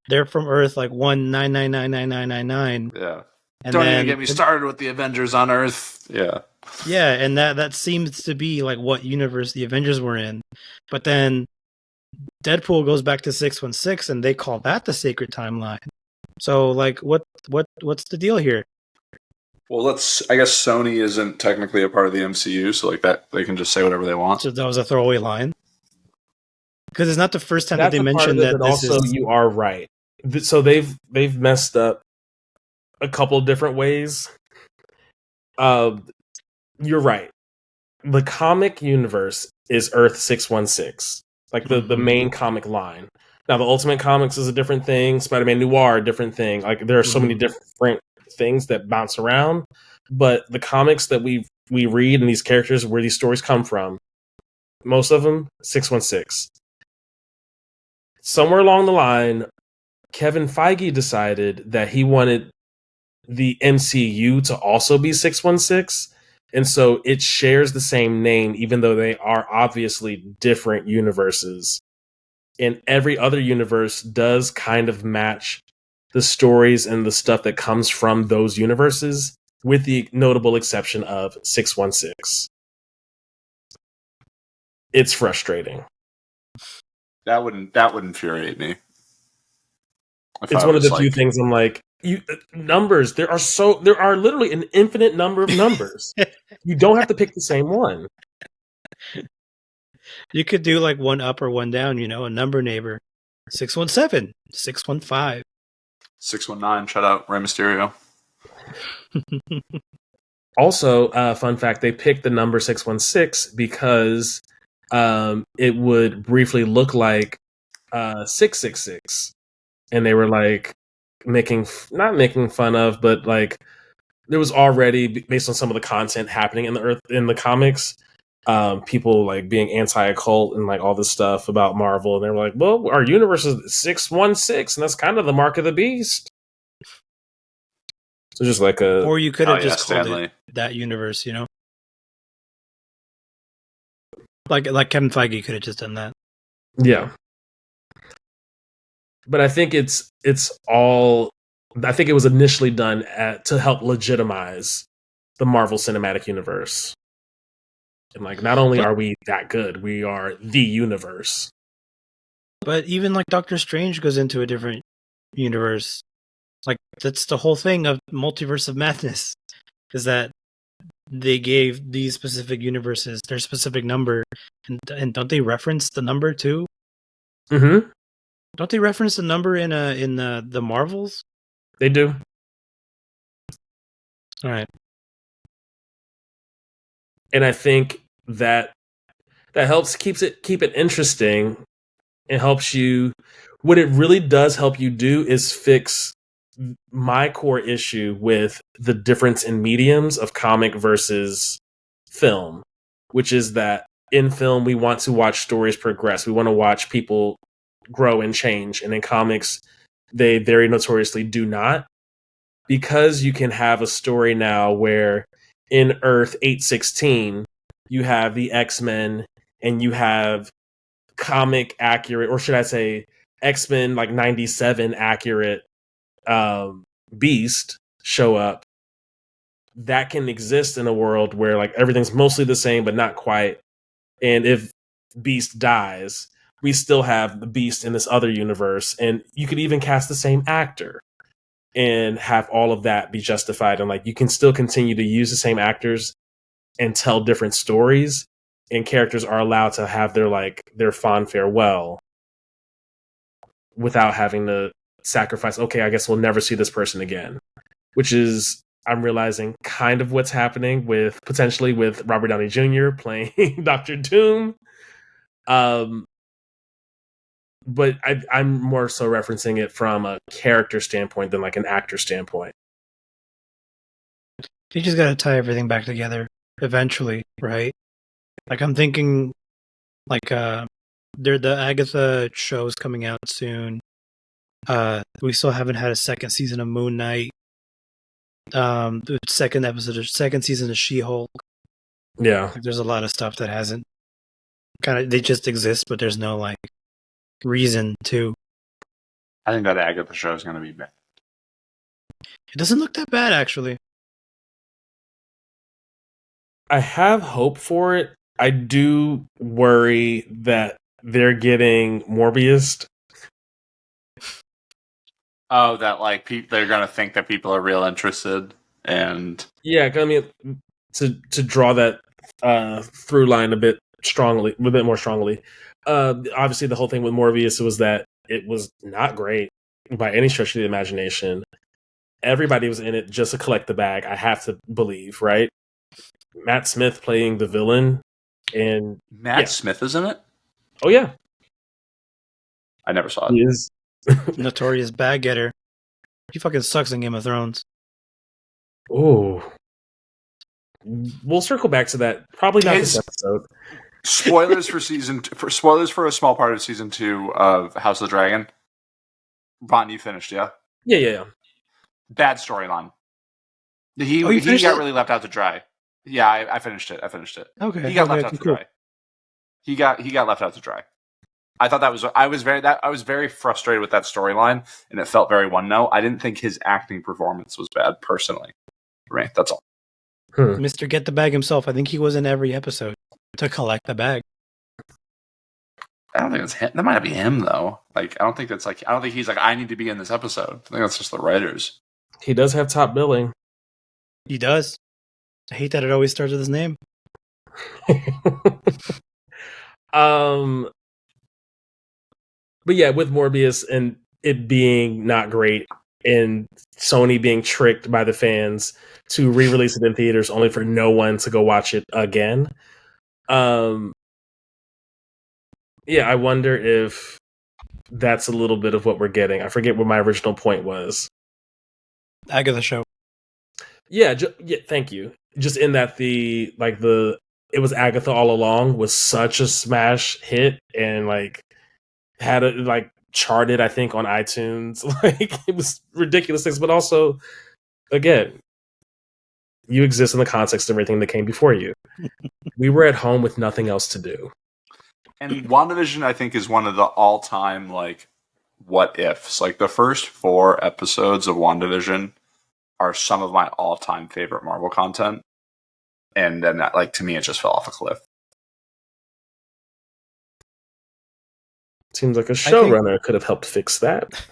they're from Earth like 1999999. Yeah. And Don't then, even get me started with the Avengers on Earth. Yeah. Yeah, and that seems to be like what universe the Avengers were in. But then Deadpool goes back to 616 and they call that the sacred timeline. So like what's the deal here? Well, I guess Sony isn't technically a part of the MCU, so like that they can just say whatever they want. So that was a throwaway line. Because it's not the first time that they mentioned that but this also is... you are right. So they've messed up a couple different ways. You're right. The comic universe is Earth 616, like the main comic line. Now, the Ultimate Comics is a different thing. Spider-Man Noir, a different thing. Like there are so many different things that bounce around. But the comics that we read and these characters, where these stories come from, most of them 616. Somewhere along the line, Kevin Feige decided that he wanted the MCU to also be 616. And so it shares the same name, even though they are obviously different universes. And every other universe does kind of match the stories and the stuff that comes from those universes, with the notable exception of 616. It's frustrating. That would infuriate me. It's one of the few things I'm like, numbers. There are literally an infinite number of numbers. You don't have to pick the same one. You could do like one up or one down, a number neighbor. 617, 615. 619, shout out Rey Mysterio. Also, fun fact, they picked the number 616 because it would briefly look like 666. And they were like not making fun of, but like there was already, based on some of the content happening in the comics, people like being anti-occult and like all this stuff about Marvel, and they were like, well, our universe is 616, and that's kind of the mark of the beast. So just like or you could have just called Stanley. it that universe, like Kevin Feige could have just done that. Yeah. But I think I think it was initially done to help legitimize the Marvel Cinematic Universe. And like, not only are we that good, we are the universe. But even like Doctor Strange goes into a different universe. Like that's the whole thing of Multiverse of Madness, is that they gave these specific universes their specific number, and don't they reference the number too? Mm-hmm. Don't they reference the number in the Marvels? They do. All right. And I think that helps keep it interesting. It helps you. What it really does help you do is fix my core issue with the difference in mediums of comic versus film, which is that in film we want to watch stories progress. We want to watch people grow and change, and in comics they very notoriously do not, because you can have a story now where in Earth 816 you have the X-Men and you have comic accurate, or should I say X-Men like 97 accurate Beast show up. That can exist in a world where like everything's mostly the same but not quite, and if Beast dies, we still have the Beast in this other universe, and you could even cast the same actor and have all of that be justified, and like you can still continue to use the same actors and tell different stories, and characters are allowed to have their fond farewell without having to sacrifice, okay, I guess we'll never see this person again, which is I'm realizing kind of what's happening with potentially with Robert Downey Jr. playing Doctor Doom. But I'm more so referencing it from a character standpoint than like an actor standpoint. You just got to tie everything back together eventually, right? Like I'm thinking, like the Agatha show's coming out soon. We still haven't had a second season of Moon Knight. The second season of She-Hulk. Yeah. Like, there's a lot of stuff that hasn't they just exist, but there's no like reason to. I think that Agatha show is going to be bad. It doesn't look that bad, actually. I have hope for it. I do worry that they're getting Morbius. Oh, that like they're going to think that people are real interested, and Yeah, I mean, to draw that through line a bit more strongly. Obviously, the whole thing with Morbius was that it was not great by any stretch of the imagination. Everybody was in it just to collect the bag. I have to believe, right? Matt Smith playing the villain, and Matt Smith is in it. Oh yeah, I never saw it. he is Notorious bag getter. He fucking sucks in Game of Thrones. Oh, we'll circle back to that. Probably not this episode. Spoilers for spoilers for a small part of season 2 of House of the Dragon. Ron, you finished, yeah? Yeah. Bad storyline. He got really left out to dry. Yeah, I finished it. Okay. He got left out to dry. He got left out to dry. I thought I was very frustrated with that storyline, and it felt very one note. I didn't think his acting performance was bad, personally. For me, that's all. Mr. Get the Bag himself. I think he was in every episode to collect the bag. I don't think it's him. That might not be him though. Like, I don't think he's like, I need to be in this episode. I think that's just the writers. He does have top billing. He does. I hate that it always starts with his name. But yeah, with Morbius and it being not great and Sony being tricked by the fans to re-release it in theaters only for no one to go watch it again. Yeah, I wonder if that's a little bit of what we're getting. I forget what my original point was. Agatha show. Yeah, thank you. Just in that it was Agatha all along was such a smash hit and like had it like charted, I think, on iTunes. Like it was ridiculous things, but also, again, you exist in the context of everything that came before you. We were at home with nothing else to do. And WandaVision, I think, is one of the all-time like what ifs. Like the first 4 episodes of WandaVision are some of my all-time favorite Marvel content, and then that, like, to me, it just fell off a cliff. Seems like a showrunner could have helped fix that.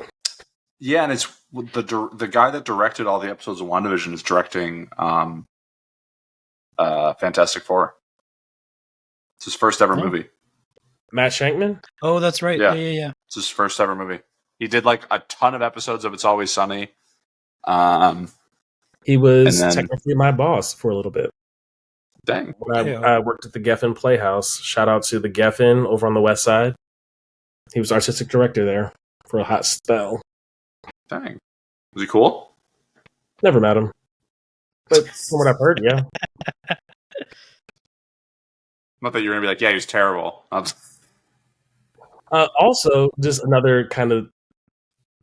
Yeah, and it's the guy that directed all the episodes of WandaVision is directing Fantastic Four. It's his first ever movie. Matt Shankman? Oh, that's right. Yeah. It's his first ever movie. He did like a ton of episodes of It's Always Sunny. He was technically my boss for a little bit. Dang. When I worked at the Geffen Playhouse. Shout out to the Geffen over on the west side. He was artistic director there for a hot spell. Dang. Was he cool? Never met him. But from what I've heard, yeah. Not that you're going to be like, yeah, he was terrible. Also, just another kind of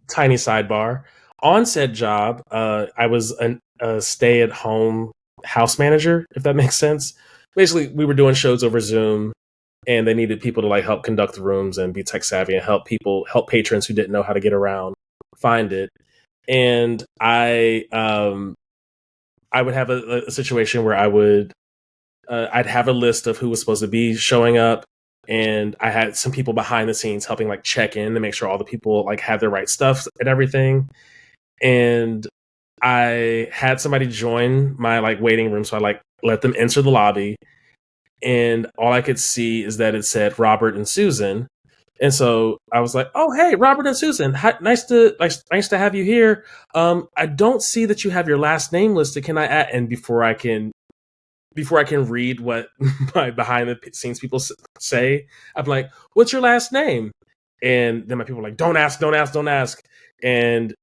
tiny sidebar. On said job, I was a stay-at-home house manager, if that makes sense. Basically, we were doing shows over Zoom, and they needed people to like help conduct the rooms and be tech savvy and help patrons who didn't know how to get around find it. And I would have a situation where I'd have a list of who was supposed to be showing up, and I had some people behind the scenes helping like check in to make sure all the people like had their right stuff and everything. And I had somebody join my like waiting room, so I like let them enter the lobby, and all I could see is that it said Robert and Susan. And so I was like, "Oh, hey, Robert and Susan, nice to have you here. I don't see that you have your last name listed. Can I add?" And before I can read what my behind the scenes people say, I'm like, "What's your last name?" And then my people are like, "Don't ask, don't ask, don't ask." And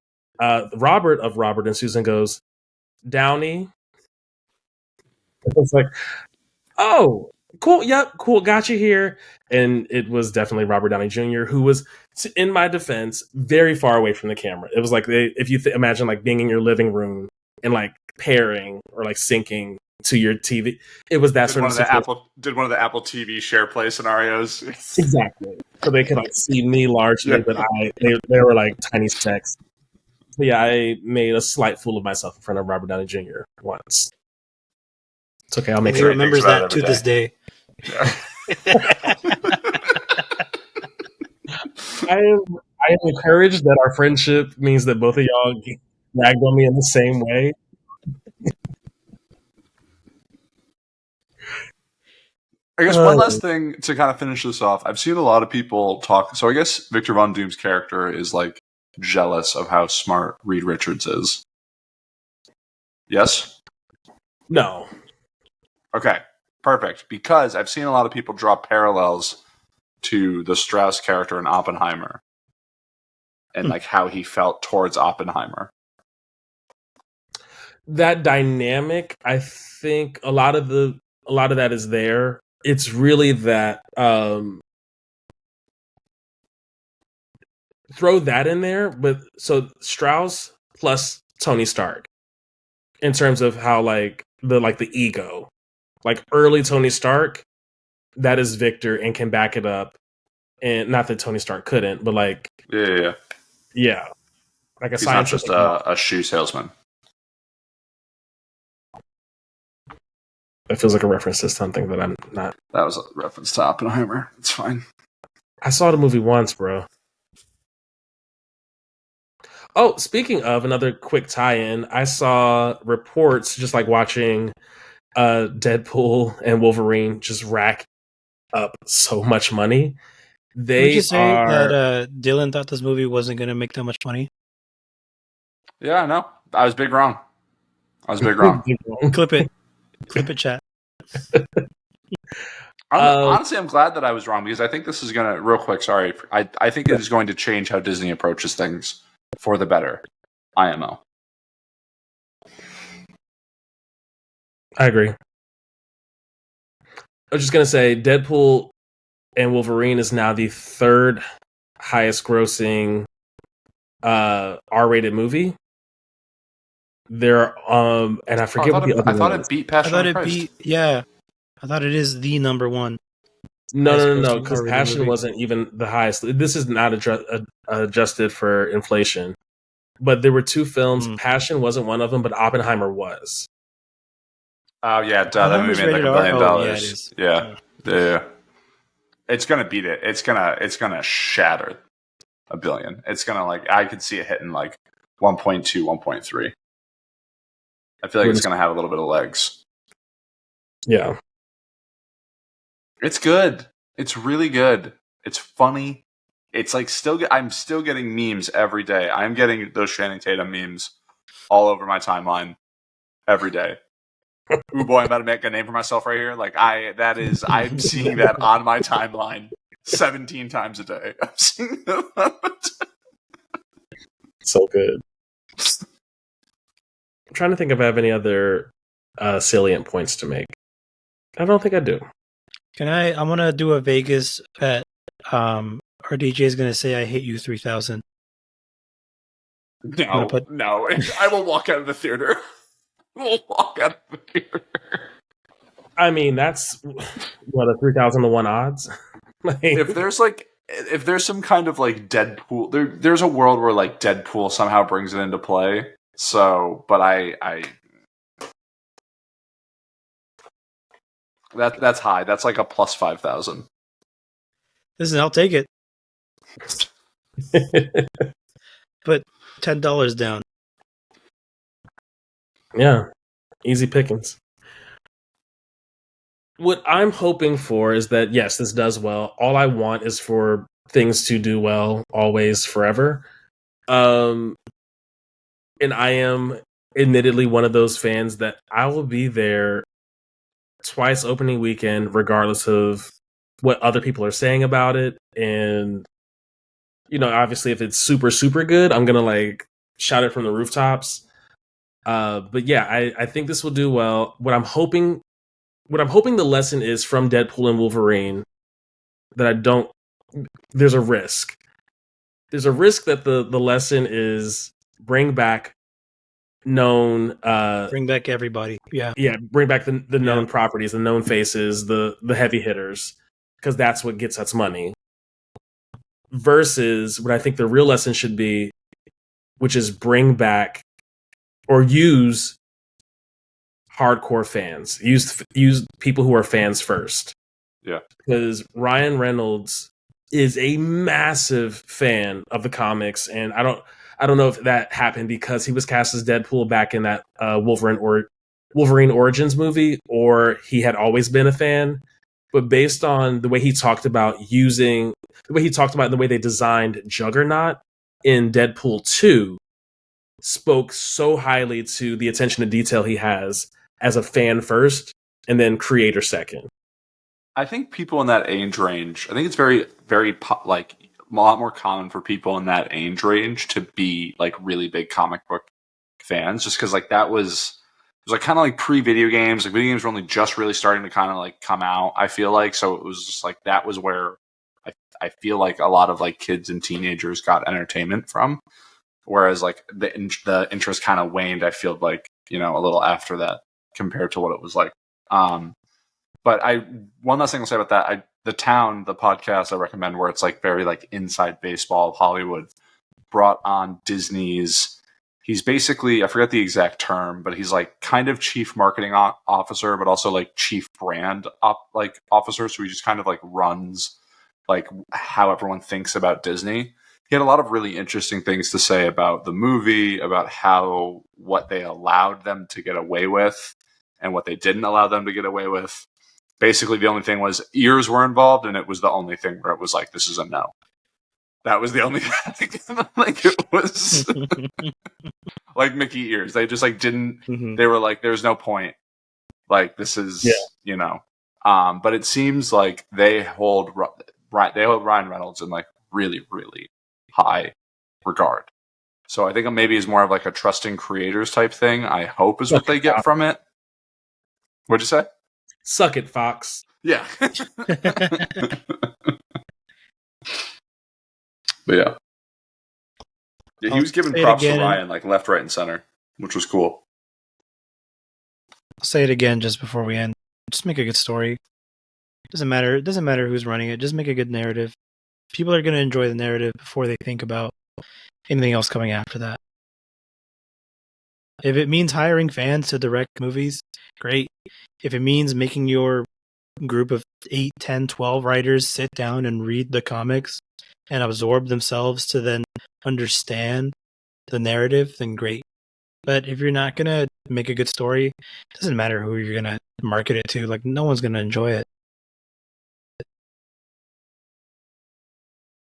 Robert of Robert and Susan goes, "Downey." It's like, "Oh, cool. Yep, cool. Got you here." And it was definitely Robert Downey Jr., who was, in my defense, very far away from the camera. It was like if you imagine like being in your living room and like pairing or like syncing to your TV. It was that sort of situation. Did one of the Apple TV share play scenarios. Exactly. So they could like see me largely, but they were like tiny specks. But yeah, I made a slight fool of myself in front of Robert Downey Jr. once. It's okay. I'll make sure he remembers that to this day. Yeah. I am encouraged that our friendship means that both of y'all ragged on me in the same way. I guess one last thing to kind of finish this off. I've seen a lot of people talk. So I guess Victor Von Doom's character is like jealous of how smart Reed Richards is. Yes? No. Okay, perfect. Because I've seen a lot of people draw parallels to the Strauss character in Oppenheimer and like how he felt towards Oppenheimer. That dynamic, I think a lot of that is there. It's really that throw that in there, but so Strauss plus Tony Stark in terms of how like the ego, like early Tony Stark, that is Victor and can back it up, and not that Tony Stark couldn't, but like yeah, like he's not just a shoe salesman. That feels like a reference to something that I'm not. That was a reference to Oppenheimer. It's fine. I saw the movie once, bro. Oh, speaking of another quick tie-in, I saw reports just like watching Deadpool and Wolverine just rack up so much money. Would you say that Dylan thought this movie wasn't going to make that much money? Yeah, I know. I was big wrong. Clip it. Clip it, chat. Honestly, I'm glad that I was wrong because I think this is going to, real quick, sorry. I think it is going to change how Disney approaches things for the better. IMO. I agree. I was just going to say Deadpool and Wolverine is now the third highest grossing R-rated movie. There and I forget what the other one. I thought it beat Passion of the Christ. I thought it is the number one. No, because Passion movie wasn't even the highest. This is not adjusted for inflation. But there were two films. Passion wasn't one of them, but Oppenheimer was. Oh yeah, that movie made like $1 billion. Yeah. It's gonna beat it. It's gonna shatter $1 billion. It's gonna like I could see it hitting like 1.2, 1.3. I feel like it's gonna have a little bit of legs. Yeah. It's good. It's really good. It's funny. It's like I'm still getting memes every day. I'm getting those Channing Tatum memes all over my timeline every day. Ooh boy, I'm about to make a name for myself right here. Like I'm seeing that on my timeline 17 times a day. I'm seeing that. So good. I'm trying to think if I have any other salient points to make. I don't think I do. I'm gonna do a Vegas bet. Our DJ is gonna say I hate you 3000. No. I will walk out of the theater. I mean, that's what a 3,000-to-1 odds. If there's some kind of like Deadpool, there's a world where like Deadpool somehow brings it into play. So, but that's high. That's like a plus 5,000. Listen, I'll take it. Put $10 down. Yeah, easy pickings. What I'm hoping for is that, yes, this does well. All I want is for things to do well always forever. And I am admittedly one of those fans that I will be there twice opening weekend, regardless of what other people are saying about it. And, obviously if it's super, super good, I'm going to like shout it from the rooftops. But yeah, I think this will do well. What I'm hoping the lesson is from Deadpool and Wolverine that there's a risk. There's a risk that the lesson is bring back known Bring back everybody. Yeah. Bring back the known properties, the known faces, the heavy hitters, because that's what gets us money. Versus what I think the real lesson should be, which is bring back or use hardcore fans. Use people who are fans first. Yeah. Because Ryan Reynolds is a massive fan of the comics, and I don't know if that happened because he was cast as Deadpool back in that Wolverine Origins movie, or he had always been a fan. But based on the way he talked about the way they designed Juggernaut in Deadpool 2, spoke so highly to the attention to detail he has as a fan first and then creator second. I think people in that age range, I think it's very, very like a lot more common for people in that age range to be like really big comic book fans, just because like it was like kind of like pre-video games. Like video games were only just really starting to kind of like come out, I feel like. So it was just like that was where I feel like a lot of like kids and teenagers got entertainment from. Whereas like the interest kind of waned, I feel like, a little after that compared to what it was like. But one last thing I'll say about that, The Town, the podcast I recommend, where it's like very like inside baseball of Hollywood, brought on Disney's. He's basically, I forget the exact term, but he's like kind of chief marketing officer, but also like chief brand officer. So he just kind of like runs like how everyone thinks about Disney. He had a lot of really interesting things to say about the movie, about what they allowed them to get away with and what they didn't allow them to get away with. Basically, the only thing was ears were involved, and it was the only thing where it was like, this is a no. That was the only thing. Like, it was like Mickey ears. They just like didn't, they were like, there's no point. Like, this is, but it seems like they hold Ryan Reynolds in like really, really high regard. So I think maybe it's more of like a trusting creators type thing, I hope is what they get from it. What'd you say? Suck it, Fox. Yeah. But yeah. He was giving props to Ryan like left, right, and center, which was cool. I'll say it again just before we end. Just make a good story. Doesn't matter who's running it. Just make a good narrative. People are going to enjoy the narrative before they think about anything else coming after that. If it means hiring fans to direct movies, great. If it means making your group of 8, 10, 12 writers sit down and read the comics and absorb themselves to then understand the narrative, then great. But if you're not going to make a good story, it doesn't matter who you're going to market it to. Like, no one's going to enjoy it.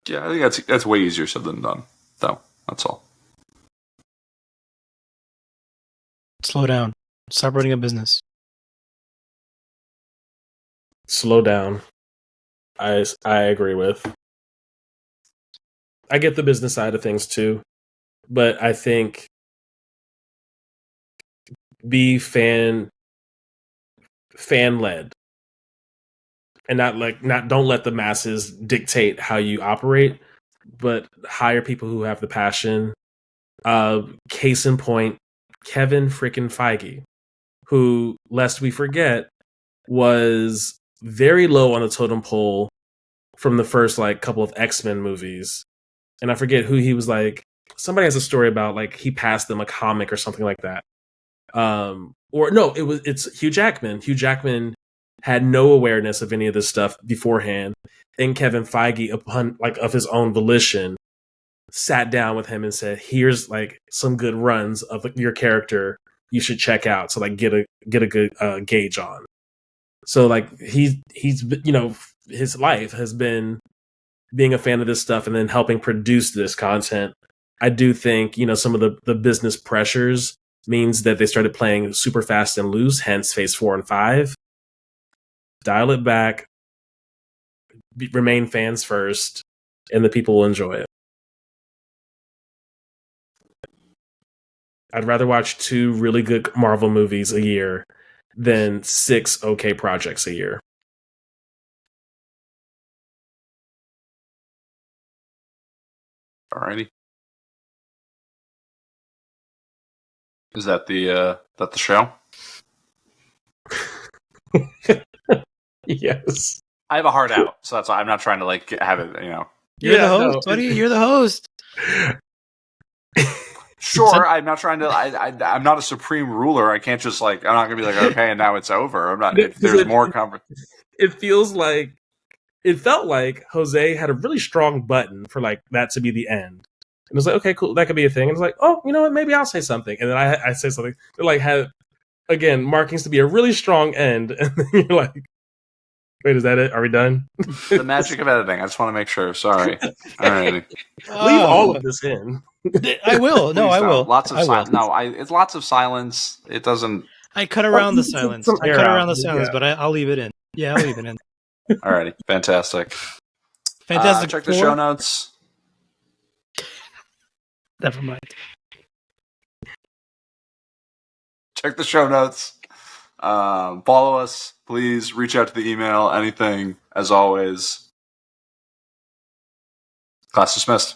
Yeah, I think that's way easier said than done, though. That's all. Slow down. Stop running a business. Slow down. I agree with. I get the business side of things too, but I think be fan led, and don't let the masses dictate how you operate, but hire people who have the passion. Case in point, Kevin frickin' Feige, who, lest we forget, was very low on the totem pole from the first like couple of X-Men movies. And I forget who he was like. Somebody has a story about like he passed them a comic or something like that. Or no, it's Hugh Jackman. Hugh Jackman had no awareness of any of this stuff beforehand. And Kevin Feige, upon like of his own volition, sat down with him and said, "Here's like some good runs of your character you should check out to like get a good gauge on." So like he's his life has been being a fan of this stuff and then helping produce this content, I do think, some of the business pressures means that they started playing super fast and loose, hence phase 4 and 5. Dial it back, remain fans first, and the people will enjoy it. I'd rather watch 2 really good Marvel movies a year than 6 okay projects a year. Alrighty. Is that the show? Yes. I have a heart out, so that's why I'm not trying to have it. You're the host, buddy. You're the host. Sure, I'm not trying to. I'm not a supreme ruler. I can't just I'm not gonna be okay, and now it's over. I'm not. If there's more conversation. It felt like Jose had a really strong button for that to be the end. And it was okay, cool, that could be a thing. And it's oh, you know what, maybe I'll say something. And then I say something. It had, again, markings to be a really strong end. And then you're wait, is that it? Are we done? The magic of editing. I just want to make sure. Sorry. All right. Leave all of this in. I will. No, I will. Lots of silence. No, it's lots of silence. It doesn't. I cut around the silence. But I'll leave it in. Yeah, I'll leave it in. All righty. Fantastic. Check the show notes. Never mind. Check the show notes. Follow us. Please reach out to the email. Anything. As always. Class dismissed.